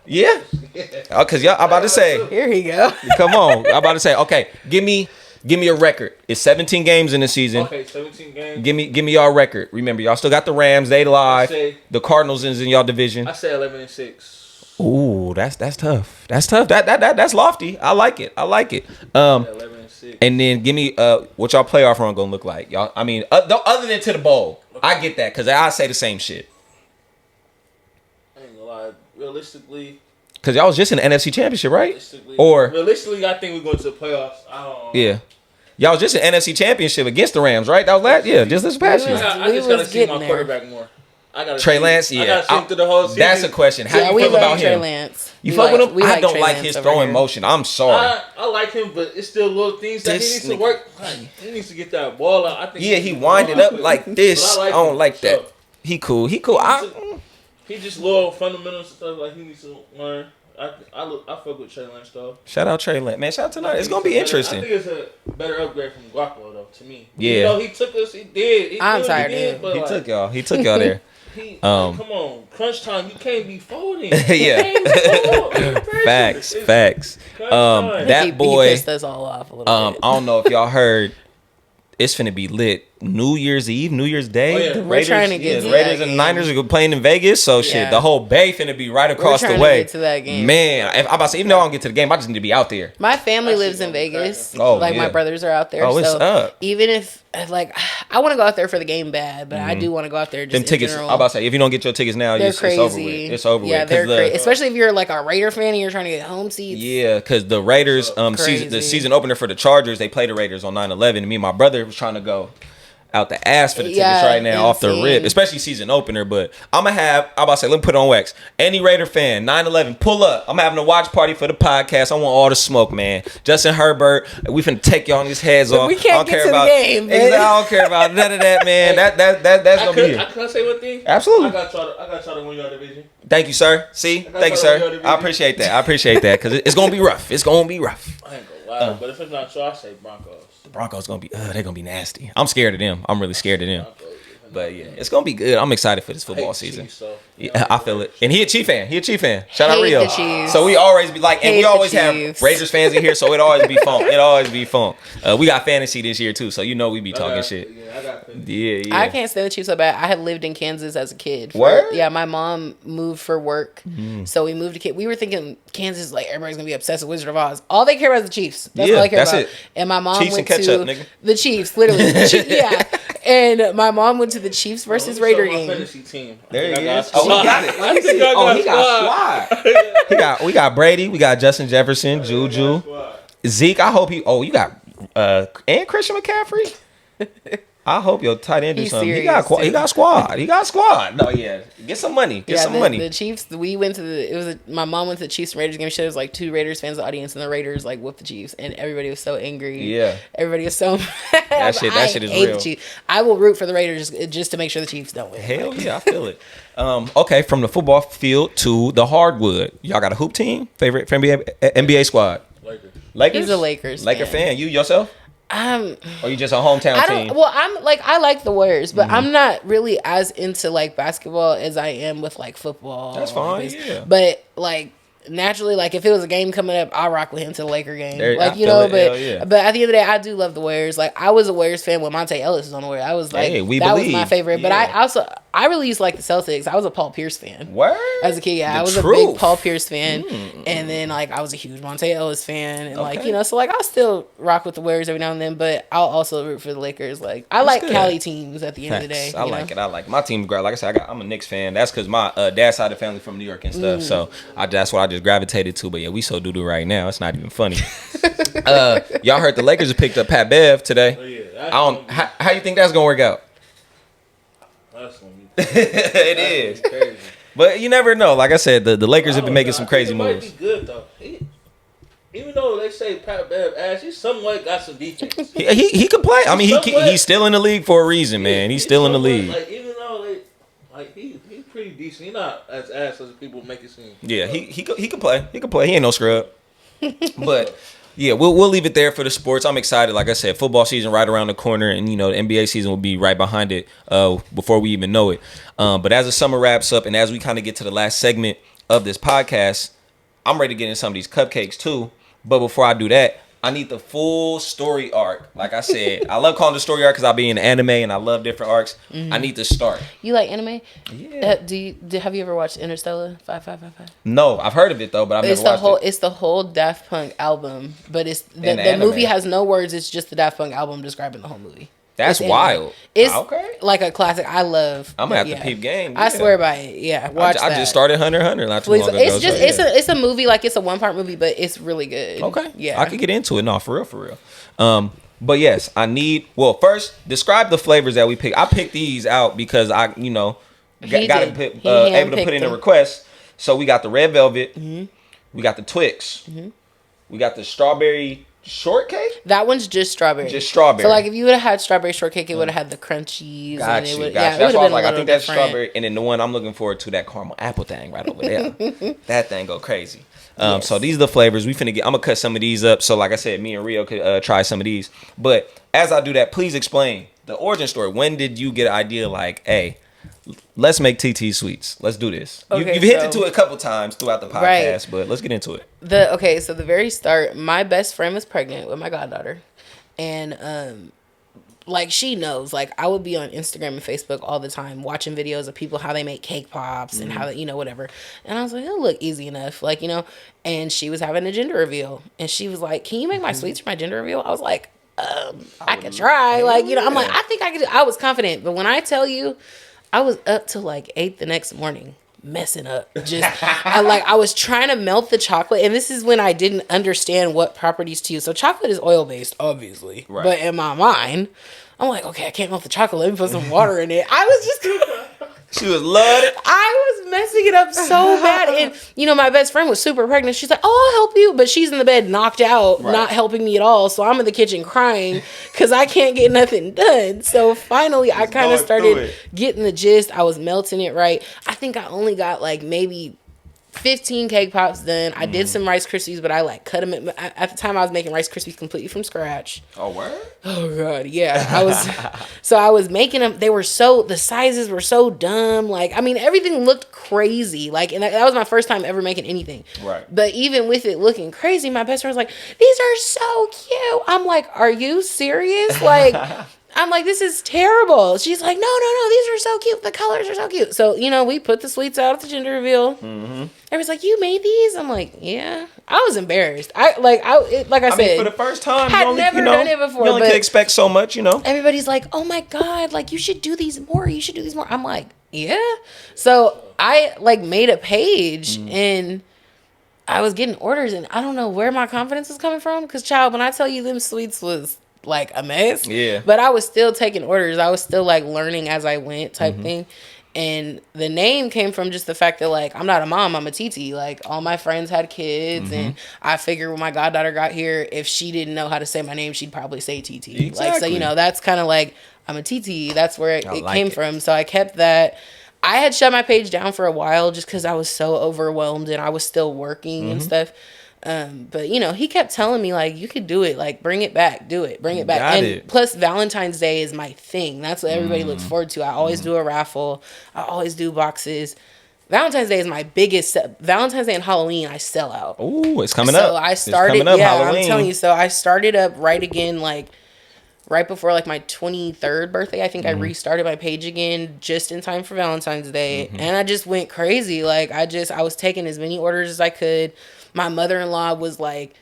[SPEAKER 4] Yeah. Because I'm about to say.
[SPEAKER 2] Here he go.
[SPEAKER 4] Come on. I'm about to say. Okay, give me a record. It's 17 games in the season.
[SPEAKER 3] Okay, 17 games.
[SPEAKER 4] Give me y'all record. Remember, y'all still got the Rams. They live. The Cardinals is in y'all division.
[SPEAKER 3] I say 11-6.
[SPEAKER 4] Ooh, that's tough. That's tough. That's lofty. I like it.
[SPEAKER 3] 11-6.
[SPEAKER 4] And then give me what y'all playoff run gonna look like, y'all. I mean, other than to the bowl, I get that because I say the same shit.
[SPEAKER 3] I ain't gonna lie, realistically,
[SPEAKER 4] because y'all was just in the NFC Championship, right?
[SPEAKER 3] Realistically, I think we're going to the playoffs.
[SPEAKER 4] Yeah, y'all was just in the NFC Championship against the Rams, right? That was last year, just this past year.
[SPEAKER 3] I just gotta see my quarterback more.
[SPEAKER 4] Trey Lance,
[SPEAKER 3] I gotta see him through the whole season.
[SPEAKER 4] That's a question. How you feel about him?
[SPEAKER 2] Lance.
[SPEAKER 4] You fuck with him? I don't like his throwing motion. I'm sorry.
[SPEAKER 3] I like him, but it's still little things that he needs to work. He needs to get that ball out. I think
[SPEAKER 4] he winded up like this. I don't like that. He cool. He
[SPEAKER 3] just little fundamental stuff like he needs to learn. I fuck with Trey Lance though.
[SPEAKER 4] Shout out Trey Lance, man. Shout out tonight. It's gonna be interesting.
[SPEAKER 3] I think it's a better upgrade from Garoppolo though. To me, he took us. He did.
[SPEAKER 2] I'm tired of him.
[SPEAKER 4] He took y'all there.
[SPEAKER 3] Come on, crunch time. You can't be folding.
[SPEAKER 4] Yeah. Facts. That boy
[SPEAKER 2] he pissed us all off a little bit.
[SPEAKER 4] I don't know if y'all heard. It's finna be lit. New Year's Eve, New Year's Day.
[SPEAKER 2] The Raiders, we're trying to get to
[SPEAKER 4] the Raiders and Niners are playing in Vegas. So shit, the whole Bay finna be right across the way.
[SPEAKER 2] To get to that game.
[SPEAKER 4] Man, I'm about to say, even though I don't get to the game, I just need to be out there.
[SPEAKER 2] My family lives in Vegas.
[SPEAKER 4] My
[SPEAKER 2] brothers are out there.
[SPEAKER 4] Oh, it's up.
[SPEAKER 2] Even if I want to go out there for the game bad, but I do want to go out there. Just
[SPEAKER 4] them tickets. I'm about to say, if you don't get your tickets now, it's over with. It's over with.
[SPEAKER 2] Yeah, they're crazy. Especially if you're like a Raider fan and you're trying to get home seats.
[SPEAKER 4] Yeah, because the Raiders, the season opener for the Chargers, they play the Raiders on 9/11, and me and my brother was trying to go out the ass for the tickets right now off the rip, especially season opener. But I'm about to say, let me put it on wax. Any Raider fan, 9/11, pull up. I'm having a watch party for the podcast. I want all the smoke, man. Justin Herbert, we finna take y'all these heads off.
[SPEAKER 2] We can't get to the game,
[SPEAKER 4] man. I don't care about none of that, man. That's gonna be it.
[SPEAKER 3] Can I say one thing?
[SPEAKER 4] Absolutely.
[SPEAKER 3] I got y'all to win your division.
[SPEAKER 4] Thank you, sir. Thank you, sir. I appreciate that. Because it's gonna be rough. It's gonna be rough.
[SPEAKER 3] I ain't gonna lie, but if it's not true, I say Broncos.
[SPEAKER 4] The Broncos gonna be they're gonna be nasty. I'm scared of them. I'm really scared of them. But yeah, it's gonna be good. I'm excited for this football season.
[SPEAKER 3] Chiefs, so,
[SPEAKER 4] yeah, I feel it. And he a Chief fan. Shout out Rio.
[SPEAKER 2] The
[SPEAKER 4] so we always be like, and we always have Raiders fans in here, so it always be fun. We got fantasy this year too, so we be talking shit. Yeah.
[SPEAKER 2] I can't stand the Chiefs so bad. I had lived in Kansas as a kid.
[SPEAKER 4] Where?
[SPEAKER 2] Yeah, my mom moved for work, so we moved to. We were thinking Kansas, like everybody's gonna be obsessed with Wizard of Oz. All they care about is the Chiefs. That's all they care about. It. And my mom
[SPEAKER 4] Chiefs
[SPEAKER 2] went
[SPEAKER 4] and ketchup,
[SPEAKER 2] to
[SPEAKER 4] nigga.
[SPEAKER 2] the Chiefs, literally. Yeah. And my mom went to the Chiefs versus Raider game.
[SPEAKER 3] There
[SPEAKER 4] he is. Oh, he got it. Let me see. He got squad. We got Brady. We got Justin Jefferson, Juju, Zeke. I hope you got and Christian McCaffrey. I hope your tight end do something. He got squad. No, yeah. Get some money. Money.
[SPEAKER 2] The Chiefs. We went to my mom went to the Chiefs and Raiders game. She was like 2 Raiders fans in the audience, and the Raiders like whooped the Chiefs, and everybody was so angry.
[SPEAKER 4] Yeah.
[SPEAKER 2] Everybody was so mad.
[SPEAKER 4] That shit is real.
[SPEAKER 2] The Chiefs. I will root for the Raiders just to make sure the Chiefs don't win.
[SPEAKER 4] Hell yeah, I feel it. Okay, from the football field to the hardwood. Y'all got a hoop team? Favorite NBA squad?
[SPEAKER 3] Lakers.
[SPEAKER 2] He's a Lakers
[SPEAKER 4] fan. You yourself? Or you just a hometown team?
[SPEAKER 2] Well, I like the Warriors, but I'm not really as into like basketball as I am with like football.
[SPEAKER 4] That's fine. Yeah.
[SPEAKER 2] But like naturally, like if it was a game coming up, I'll rock with him to the Laker game.
[SPEAKER 4] There,
[SPEAKER 2] like
[SPEAKER 4] I
[SPEAKER 2] you
[SPEAKER 4] feel
[SPEAKER 2] know,
[SPEAKER 4] it. Hell yeah.
[SPEAKER 2] but at the end of the day, I do love the Warriors. Like I was a Warriors fan when Monte Ellis was on the Warriors. I was like,
[SPEAKER 4] Hey, we
[SPEAKER 2] that was
[SPEAKER 4] believe.
[SPEAKER 2] my favorite. But
[SPEAKER 4] Yeah.
[SPEAKER 2] I really used to like the Celtics. I was a Paul Pierce fan.
[SPEAKER 4] Word?
[SPEAKER 2] As a kid, yeah,
[SPEAKER 4] The
[SPEAKER 2] I was
[SPEAKER 4] truth.
[SPEAKER 2] a big Paul Pierce fan, and then like I was a huge Monte Ellis fan, and like you know, so like I'll still rock with the Warriors every now and then, but I'll also root for the Lakers. Like I like
[SPEAKER 4] good.
[SPEAKER 2] Cali teams at the end of the day.
[SPEAKER 4] I like it. I like it. My team's great. Like I said, I'm a Knicks fan. That's because my dad's side of the family from New York and stuff. So that's what I just gravitated to. But yeah, we so doo-doo right now. It's not even funny. Y'all heard the Lakers have picked up Pat Bev today.
[SPEAKER 3] Oh, yeah,
[SPEAKER 4] I don't. How you think that's gonna work out?
[SPEAKER 3] That's gonna be
[SPEAKER 4] It is.
[SPEAKER 3] crazy.
[SPEAKER 4] But you never know. Like I said, the Lakers have been making some crazy
[SPEAKER 3] it
[SPEAKER 4] moves.
[SPEAKER 3] Might be good though. Even though they say Pat Bev ass, he somewhat got some defense.
[SPEAKER 4] He can play. I mean, he's still in the league for a reason, man. He's still in the league.
[SPEAKER 3] Like even though he's pretty decent. He's not as ass as people make it seem.
[SPEAKER 4] Yeah, he can play. He can play. He ain't no scrub. But yeah, we'll leave it there for the sports. I'm excited. Like I said, football season right around the corner, and you know the NBA season will be right behind it before we even know it. But as the summer wraps up, and as we kind of get to the last segment of this podcast, I'm ready to get into some of these cupcakes too. But before I do that, I need the full story arc. Like I said, I love calling the story arc because I be in anime and I love different arcs. I need to start.
[SPEAKER 2] You like anime?
[SPEAKER 4] Yeah.
[SPEAKER 2] Have you ever watched Interstellar 5555?
[SPEAKER 4] No, I've heard of it though, but I've never watched it.
[SPEAKER 2] It's the whole Daft Punk album, but it's the
[SPEAKER 4] anime.
[SPEAKER 2] movie has no words. It's just the Daft Punk album describing the whole movie.
[SPEAKER 4] That's
[SPEAKER 2] It's
[SPEAKER 4] wild.
[SPEAKER 2] anime. It's
[SPEAKER 4] okay.
[SPEAKER 2] like a classic. I love.
[SPEAKER 4] I'm gonna have
[SPEAKER 2] yeah.
[SPEAKER 4] to peep game.
[SPEAKER 2] I
[SPEAKER 4] Yeah.
[SPEAKER 2] swear by it. Yeah, watch
[SPEAKER 4] I
[SPEAKER 2] that.
[SPEAKER 4] just started Hunter x Hunter not too
[SPEAKER 2] Please,
[SPEAKER 4] long ago.
[SPEAKER 2] it's just
[SPEAKER 4] so, yeah.
[SPEAKER 2] it's a movie, like it's a 1-part movie, but it's really good.
[SPEAKER 4] Okay.
[SPEAKER 2] Yeah.
[SPEAKER 4] I could get into it. No, for real. But yes, I need. Well, first describe the flavors that we picked. I picked these out because I, you know, got to put able to put in a request. So we got the red velvet. We got the Twix. We got the strawberry shortcake.
[SPEAKER 2] That one's just strawberry.
[SPEAKER 4] Just strawberry.
[SPEAKER 2] So like if you would have had strawberry shortcake, it would have had the crunchies.
[SPEAKER 4] Got
[SPEAKER 2] and
[SPEAKER 4] you.
[SPEAKER 2] it would,
[SPEAKER 4] Got
[SPEAKER 2] yeah,
[SPEAKER 4] you.
[SPEAKER 2] it
[SPEAKER 4] That's
[SPEAKER 2] would
[SPEAKER 4] why I
[SPEAKER 2] have
[SPEAKER 4] was
[SPEAKER 2] been
[SPEAKER 4] like,
[SPEAKER 2] a
[SPEAKER 4] I think
[SPEAKER 2] little
[SPEAKER 4] that's
[SPEAKER 2] different.
[SPEAKER 4] strawberry, and then the one I'm looking forward to, that caramel apple thing right over there. That thing go crazy.
[SPEAKER 2] Yes.
[SPEAKER 4] So these are the flavors we finna get. I'm gonna cut some of these up. So like I said, me and Rio could try some of these. But as I do that, please explain the origin story. When did you get an idea like, hey, let's make TT'z Sweets. Let's do this.
[SPEAKER 2] Okay,
[SPEAKER 4] You've hinted to it a couple times throughout the podcast,
[SPEAKER 2] Right.
[SPEAKER 4] but let's get into it.
[SPEAKER 2] So the very start, my best friend was pregnant with my goddaughter, and like she knows, like I would be on Instagram and Facebook all the time watching videos of people how they make cake pops and how they, you know, whatever. And I was like, it'll look easy enough, like, you know. And she was having a gender reveal, and she was like, "Can you make my sweets for my gender reveal?" I was like, I could try, like, you know. I'm like, I think I could. I was confident, but when I tell you, I was up till like 8 the next morning messing up. Just I was trying to melt the chocolate, and this is when I didn't understand what properties to use. So chocolate is oil based, obviously,
[SPEAKER 4] Right.
[SPEAKER 2] but in my mind, I'm like, okay, I can't melt the chocolate. Let me put some water in it. I was just
[SPEAKER 4] She was loaded.
[SPEAKER 2] I was messing it up so bad. And, you know, my best friend was super pregnant. She's like, oh, I'll help you. But she's in the bed knocked out,
[SPEAKER 4] Right.
[SPEAKER 2] not helping me at all. So I'm in the kitchen crying because I can't get nothing done. So finally, I kind of
[SPEAKER 4] going through
[SPEAKER 2] started
[SPEAKER 4] it.
[SPEAKER 2] getting the gist. I was melting it right. I think I only got like maybe 15 cake pops done. I did some Rice Krispies, but I like cut them. At the time, I was making Rice Krispies completely from scratch.
[SPEAKER 4] Oh, word?
[SPEAKER 2] Oh god, yeah. I was making them. They were the sizes were so dumb. Like, I mean, everything looked crazy. Like, and that was my first time ever making anything.
[SPEAKER 4] Right.
[SPEAKER 2] But even with it looking crazy, my best friend was like, "These are so cute." I'm like, "Are you serious?" Like, I'm like, "This is terrible." She's like, No, these are so cute. The colors are so cute." So, you know, we put the sweets out at the gender reveal. Mm-hmm. Everyone's like, "You made these?" I'm like, "Yeah." I was embarrassed. I said,
[SPEAKER 4] mean, for the first time,
[SPEAKER 2] had
[SPEAKER 4] you only,
[SPEAKER 2] never done it before,
[SPEAKER 4] You only
[SPEAKER 2] but-
[SPEAKER 4] could expect so much, you know.
[SPEAKER 2] everybody's like, "Oh my god, like you should do these more. You should do these more." I'm like, "Yeah." So I like made a page and I was getting orders, and I don't know where my confidence was coming from. Cause child, when I tell you them sweets was like a mess,
[SPEAKER 4] Yeah.
[SPEAKER 2] But I was still taking orders. I was still like learning as I went, type thing. And the name came from just the fact that, like, I'm not a mom, I'm a TT. Like, all my friends had kids, and I figured when my goddaughter got here, if she didn't know how to say my name, she'd probably say TT. Like, so,
[SPEAKER 4] Exactly.
[SPEAKER 2] you know, that's kind of like, I'm a TT. That's where it
[SPEAKER 4] like
[SPEAKER 2] came
[SPEAKER 4] it.
[SPEAKER 2] from. So I kept that. I had shut my page down for a while just because I was so overwhelmed and I was still working and stuff. But you know, he kept telling me like, you could do it, like bring it back, do it, bring it back.
[SPEAKER 4] Got
[SPEAKER 2] And
[SPEAKER 4] it.
[SPEAKER 2] plus Valentine's Day is my thing. That's what everybody looks forward to. I always do a raffle. I always do boxes. Valentine's Day is my biggest. Valentine's Day and Halloween, I sell out.
[SPEAKER 4] Oh, it's coming
[SPEAKER 2] So
[SPEAKER 4] up.
[SPEAKER 2] I
[SPEAKER 4] It's
[SPEAKER 2] started.
[SPEAKER 4] coming up,
[SPEAKER 2] Yeah,
[SPEAKER 4] Halloween.
[SPEAKER 2] I'm telling you. So I started up right again, like right before like my 23rd birthday. I think I restarted my page again just in time for Valentine's Day, and I just went crazy. Like I was taking as many orders as I could. My mother-in-law was like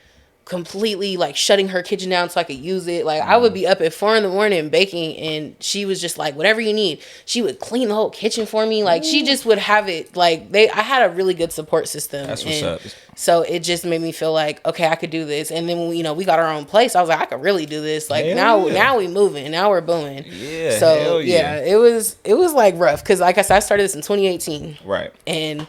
[SPEAKER 2] completely like shutting her kitchen down so I could use it. Like I would be up at 4 a.m. baking, and she was just like, whatever you need. She would clean the whole kitchen for me. Like she just would have it. Like I had a really good support system.
[SPEAKER 4] That's what's up.
[SPEAKER 2] So it just made me feel like, okay, I could do this. And then, you know, we got our own place. I was like, I could really do this. Like now we moving. Now we're booming.
[SPEAKER 4] Yeah.
[SPEAKER 2] So
[SPEAKER 4] hell yeah.
[SPEAKER 2] it was like rough. Cause like I said, I started this in 2018.
[SPEAKER 4] Right.
[SPEAKER 2] And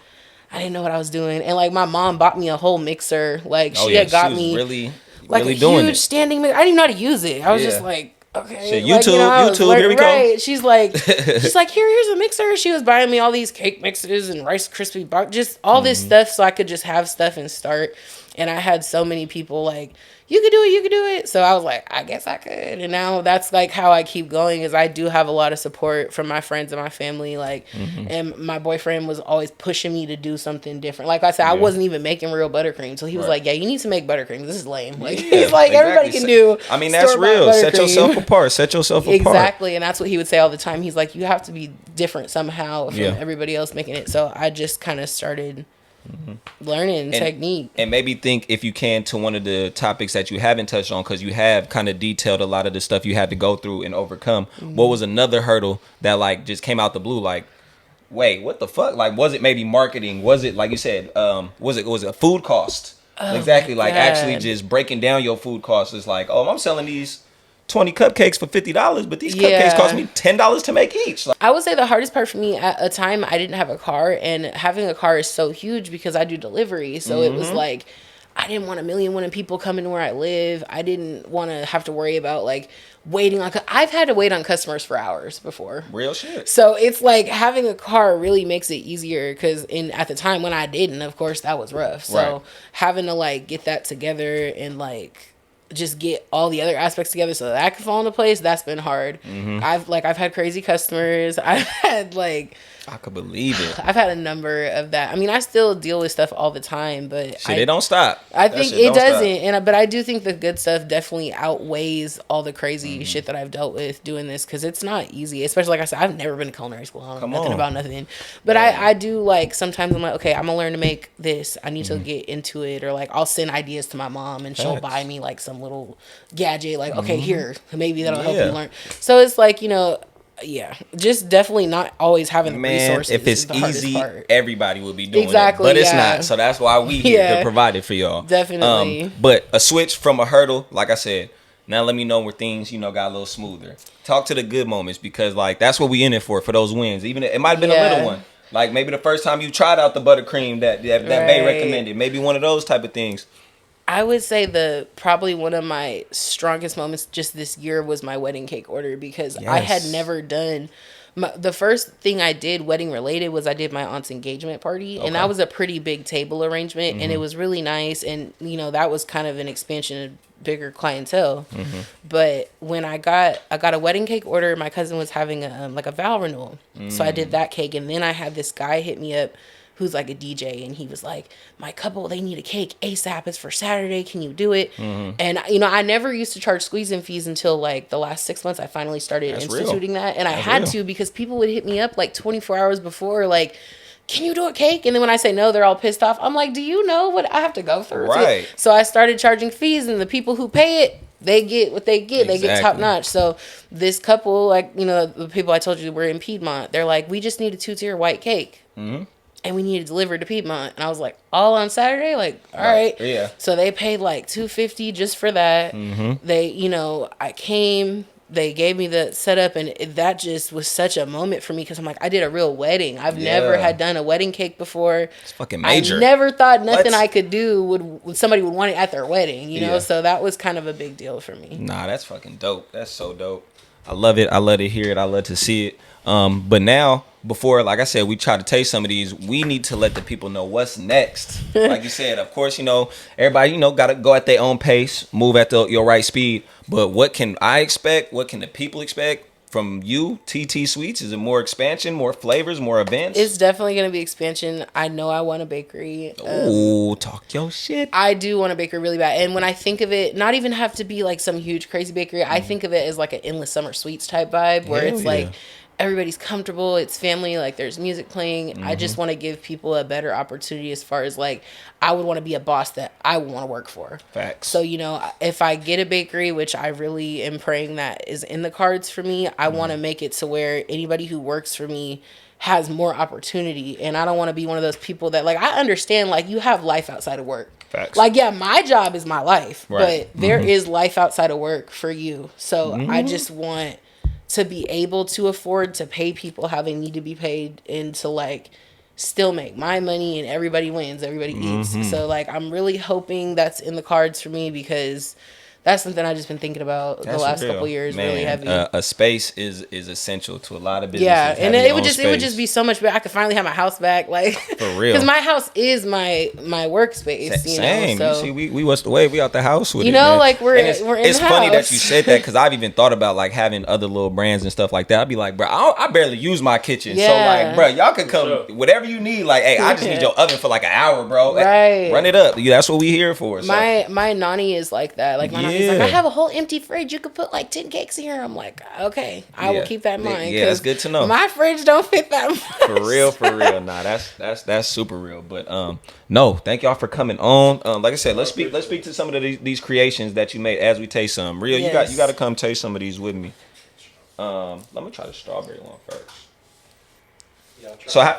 [SPEAKER 2] I didn't know what I was doing. And like my mom bought me a whole mixer. Like
[SPEAKER 4] Oh
[SPEAKER 2] she
[SPEAKER 4] yeah.
[SPEAKER 2] had got
[SPEAKER 4] she was
[SPEAKER 2] me
[SPEAKER 4] really
[SPEAKER 2] like a
[SPEAKER 4] doing
[SPEAKER 2] huge
[SPEAKER 4] it.
[SPEAKER 2] standing mixer. I didn't even know how to use it. I was
[SPEAKER 4] Yeah.
[SPEAKER 2] just like, okay.
[SPEAKER 4] Shit,
[SPEAKER 2] like,
[SPEAKER 4] YouTube, here we go.
[SPEAKER 2] right. She's like, here's a mixer. She was buying me all these cake mixes and Rice Krispie box, just all this stuff so I could just have stuff and start. And I had so many people like, you could do it. So I was like, I guess I could. And now that's like how I keep going, is I do have a lot of support from my friends and my family. Like, and my boyfriend was always pushing me to do something different. Like I said, I wasn't even making real buttercream. So he was like, yeah, you need to make buttercream. This is lame. Like, he's like, everybody can do.
[SPEAKER 4] I mean, that's
[SPEAKER 2] store-bought
[SPEAKER 4] real. Set
[SPEAKER 2] buttercream.
[SPEAKER 4] yourself apart. Set yourself apart.
[SPEAKER 2] Exactly. And that's what he would say all the time. He's like, you have to be different somehow from
[SPEAKER 4] Yeah.
[SPEAKER 2] everybody else making it. So I just kind of started learning technique.
[SPEAKER 4] And maybe think, if you can, to one of the topics that you haven't touched on, because you have kind of detailed a lot of the stuff you had to go through and overcome. What was another hurdle that like just came out the blue? Like, wait, what the fuck? Like, was it maybe marketing? Was it, like you said, was it food cost? Exactly. Like actually just breaking down your food costs. Is like, oh, I'm selling these 20 cupcakes for $50, but these cupcakes cost me $10 to make each. Like,
[SPEAKER 2] I would say the hardest part for me at a time, I didn't have a car, and having a car is so huge because I do delivery. So it was like, I didn't want 1,000,000 people coming to where I live. I didn't want to have to worry about like waiting on. I've had to wait on customers for hours before.
[SPEAKER 4] real shit.
[SPEAKER 2] So it's like having a car really makes it easier, because at the time when I didn't, of course, that was rough. So
[SPEAKER 4] Right.
[SPEAKER 2] having to like get that together and like just get all the other aspects together so that could fall into place, that's been hard. I've had crazy customers. I've had like,
[SPEAKER 4] I could believe it.
[SPEAKER 2] I've had a number of that. I mean, I still deal with stuff all the time, but
[SPEAKER 4] Shit, it don't stop.
[SPEAKER 2] I
[SPEAKER 4] That
[SPEAKER 2] think
[SPEAKER 4] shit
[SPEAKER 2] it
[SPEAKER 4] don't stop.
[SPEAKER 2] doesn't, but I do think the good stuff definitely outweighs all the crazy shit that I've dealt with doing this, because it's not easy. Especially, like I said, I've never been to culinary school. I don't know nothing about nothing. But I do, like, sometimes I'm like, okay, I'm gonna learn to make this. I need to get into it, or like I'll send ideas to my mom and she'll buy me like some little gadget. Like, okay, here, maybe that'll help you learn. So it's like, you know. Yeah, just definitely not always having the resources.
[SPEAKER 4] If it's
[SPEAKER 2] is the hardest
[SPEAKER 4] easy,
[SPEAKER 2] part.
[SPEAKER 4] everybody would be doing
[SPEAKER 2] Exactly,
[SPEAKER 4] it. But it's
[SPEAKER 2] yeah.
[SPEAKER 4] not. So that's why we here to provide it for y'all.
[SPEAKER 2] Definitely.
[SPEAKER 4] But a switch from a hurdle, like I said, now let me know where things, got a little smoother. Talk to the good moments, because like that's what we in it for those wins. Even it might have been a little one. Like maybe the first time you tried out the buttercream that Bay recommended. Maybe one of those type of things.
[SPEAKER 2] I would say probably one of my strongest moments just this year was my wedding cake order, because I had never done. The first thing I did wedding related was I did my aunt's engagement party, and that was a pretty big table arrangement, and it was really nice, and that was kind of an expansion of bigger clientele. But when I got a wedding cake order, my cousin was having a vow renewal, so I did that cake, and then I had this guy hit me up who's like a DJ, and he was like, my couple, they need a cake ASAP. It's for Saturday. Can you do it? And I never used to charge squeezing fees until like the last 6 months. I finally started instituting that, and I had to, because people would hit me up like 24 hours before, like, can you do a cake? And then when I say no, they're all pissed off. I'm like, do you know what I have to go through?
[SPEAKER 4] Right.
[SPEAKER 2] So I started charging fees, and the people who pay it, they get what they get. They get top notch. So this couple, like, the people I told you were in Piedmont, they're like, we just need a 2-tier white cake. And we need to deliver to Piedmont. And I was like, all on Saturday? Like, all right.
[SPEAKER 4] Yeah.
[SPEAKER 2] So they paid like $250 just for that. They, I came, they gave me the setup, and that just was such a moment for me, because I'm like, I did a real wedding. I've never had done a wedding cake before.
[SPEAKER 4] It's fucking major.
[SPEAKER 2] I never thought nothing I could do would somebody would want it at their wedding, know? So that was kind of a big deal for me.
[SPEAKER 4] Nah, that's fucking dope. That's so dope. I love it. I love to hear it. I love to see it. But now, before, like I said, we try to taste some of these, we need to let the people know what's next. Like you said, of course, everybody, got to go at their own pace, move at your right speed. But what can I expect? What can the people expect from you, TT'z Sweets? Is it more expansion, more flavors, more events?
[SPEAKER 2] It's definitely going to be expansion. I know I want a bakery.
[SPEAKER 4] Ooh, talk your shit.
[SPEAKER 2] I do want a bakery really bad. And when I think of it, not even have to be like some huge crazy bakery. I think of it as like an endless summer sweets type vibe where it's like everybody's comfortable. It's family. Like there's music playing. I just want to give people a better opportunity as far as like, I would want to be a boss that I would want to work for.
[SPEAKER 4] Facts.
[SPEAKER 2] So, if I get a bakery, which I really am praying that is in the cards for me, I want to make it to where anybody who works for me has more opportunity. And I don't want to be one of those people that, like, I understand, like, you have life outside of work.
[SPEAKER 4] Facts.
[SPEAKER 2] Like, yeah, my job is my life,
[SPEAKER 4] right.
[SPEAKER 2] But there is life outside of work for you. So I just want to be able to afford to pay people how they need to be paid and to, like, still make my money, and everybody wins, everybody eats. So like I'm really hoping that's in the cards for me, because that's something I've just been thinking about the last couple of years. Man, really heavy.
[SPEAKER 4] A space is essential to a lot of businesses.
[SPEAKER 2] Yeah, and it would just be so much better. I could finally have my house back, like
[SPEAKER 4] for real.
[SPEAKER 2] Because my house is my workspace.
[SPEAKER 4] Same.
[SPEAKER 2] So,
[SPEAKER 4] you see, we what's the way we out the house with it.
[SPEAKER 2] Like we're in the house.
[SPEAKER 4] It's funny that you said that, because I've even thought about like having other little brands and stuff like that. I'd be like, bro, I barely use my kitchen, so like, bro, y'all can come whatever you need. Like, hey, I just need your oven for like an hour, bro.
[SPEAKER 2] Right,
[SPEAKER 4] run it up. That's what we here for. So.
[SPEAKER 2] My nanny is like that. Like my nanny's like, I have a whole empty fridge. You could put like 10 cakes in here. I'm like, okay, I will keep that in mind.
[SPEAKER 4] Yeah, that's good to know.
[SPEAKER 2] My fridge don't fit that much.
[SPEAKER 4] For real. Nah, that's super real. But no, thank y'all for coming on. Like I said, let's speak to some of these creations that you made as we taste some. Rio, you got to come taste some of these with me. Let me try the strawberry one first. Yeah, so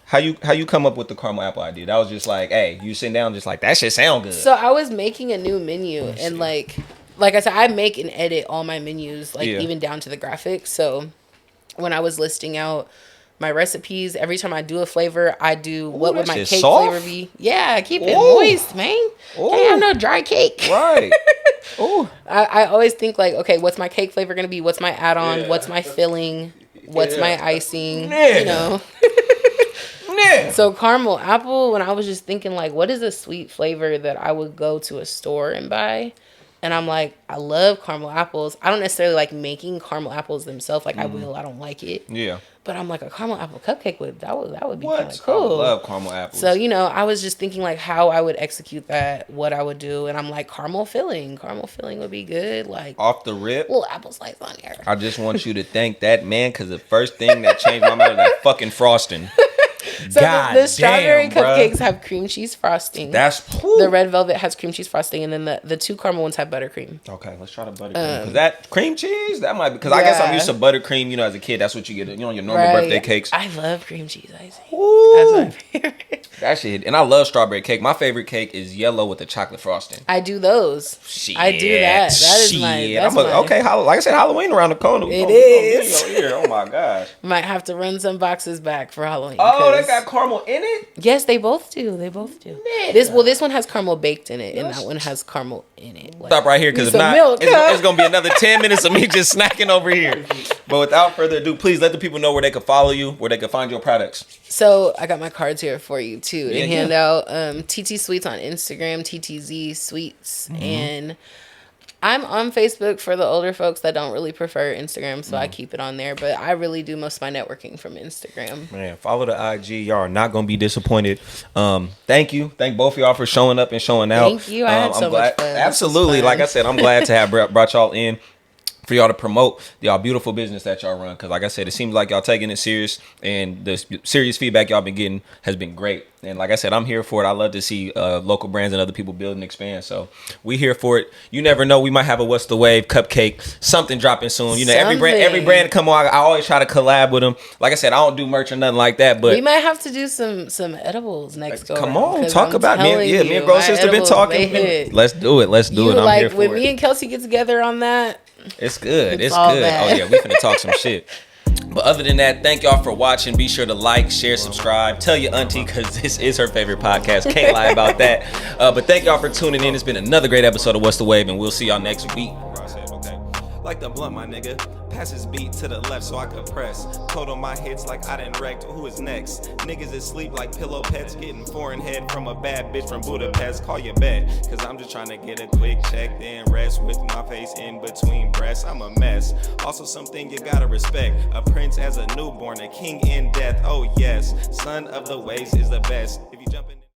[SPEAKER 4] how you come up with the caramel apple idea? That was just like, hey, you sitting down just like, that shit sound good.
[SPEAKER 2] So I was making a new menu, and like I said, I make and edit all my menus, like even down to the graphics. So when I was listing out my recipes, every time I do a flavor, I do what would my cake flavor be. Yeah, keep it moist, man. Can't have no dry cake.
[SPEAKER 4] Right. Oh.
[SPEAKER 2] I always think like, okay, what's my cake flavor gonna be? What's my add-on? Yeah. What's my filling? What's my icing?
[SPEAKER 4] Yeah. Yeah.
[SPEAKER 2] So caramel apple, when I was just thinking like, what is a sweet flavor that I would go to a store and buy? And I'm like, I love caramel apples. I don't necessarily like making caramel apples themselves. Like I don't like it.
[SPEAKER 4] Yeah.
[SPEAKER 2] But I'm like, a caramel apple cupcake that would be kind of cool.
[SPEAKER 4] I love caramel apples.
[SPEAKER 2] So, I was just thinking like how I would execute that, what I would do. And I'm like, caramel filling would be good. Like
[SPEAKER 4] off the rip.
[SPEAKER 2] Little apple slice on there.
[SPEAKER 4] I just want you to thank that man, because the first thing that changed my mind was that fucking frosting.
[SPEAKER 2] So the strawberry cupcakes have cream cheese frosting. The red velvet has cream cheese frosting, and then the two caramel ones have buttercream.
[SPEAKER 4] Okay, let's try the buttercream. Because that cream cheese, that might be, because I guess I'm used to buttercream. As a kid, that's what you get. Your normal birthday cakes.
[SPEAKER 2] I love cream cheese icing.
[SPEAKER 4] Ooh.
[SPEAKER 2] That's my favorite.
[SPEAKER 4] That shit, and I love strawberry cake. My favorite cake is yellow with the chocolate frosting.
[SPEAKER 2] I do those.
[SPEAKER 4] Shit.
[SPEAKER 2] I do that. That is my.
[SPEAKER 4] Okay, like I said, Halloween around the corner.
[SPEAKER 2] It is.
[SPEAKER 4] Oh my gosh.
[SPEAKER 2] Might have to run some boxes back for Halloween.
[SPEAKER 4] Oh, they got caramel in it?
[SPEAKER 2] Yes, they both do.
[SPEAKER 4] Man.
[SPEAKER 2] This one has caramel baked in it, and that one has caramel in it.
[SPEAKER 4] Like, stop right here, because if not, it's gonna be another 10 minutes of me just snacking over here. But without further ado, please let the people know where they can follow you, where they can find your products.
[SPEAKER 2] So I got my cards here for you too to hand out. TT'z Sweets on Instagram, TT'z Sweets, and I'm on Facebook for the older folks that don't really prefer Instagram, so I keep it on there. But I really do most of my networking from Instagram.
[SPEAKER 4] Man, follow the IG. Y'all are not gonna be disappointed. Thank you. Thank both of y'all for showing up and showing out.
[SPEAKER 2] Thank you. I had so much fun.
[SPEAKER 4] Absolutely. Like I said, I'm glad to have brought y'all in, for y'all to promote y'all beautiful business that y'all run. Because like I said, it seems like y'all taking it serious, and the serious feedback y'all been getting has been great. And like I said, I'm here for it. I love to see local brands and other people build and expand. So we here for it. You never know, we might have a What's the Wave cupcake, something dropping soon. Every brand come on, I always try to collab with them. Like I said, I don't do merch or nothing like that, but
[SPEAKER 2] we might have to do some edibles next go.
[SPEAKER 4] Come on, talk about me. Yeah, me and Bro Sister been talking. Let's do it. I'm here for it.
[SPEAKER 2] When me and Kelsey get together on that,
[SPEAKER 4] it's good. It's
[SPEAKER 2] good.
[SPEAKER 4] Bad. Oh yeah, we finna talk some shit. But other than that, thank y'all for watching. Be sure to like, share, subscribe. Tell your auntie, because this is her favorite podcast. Can't lie about that. But thank y'all for tuning in. It's been another great episode of What's the Wave, and we'll see y'all next week.
[SPEAKER 1] Like the blunt, my nigga. Pass his beat to the left so I could press. Told on my hits like I done wrecked. Who is next? Niggas asleep like pillow pets. Getting foreign head from a bad bitch from Budapest. Call your bet, cause I'm just trying to get a quick check, then rest with my face in between breasts. I'm a mess. Also something you gotta respect. A prince as a newborn, a king in death. Oh yes, son of the waves is the best. If you jump in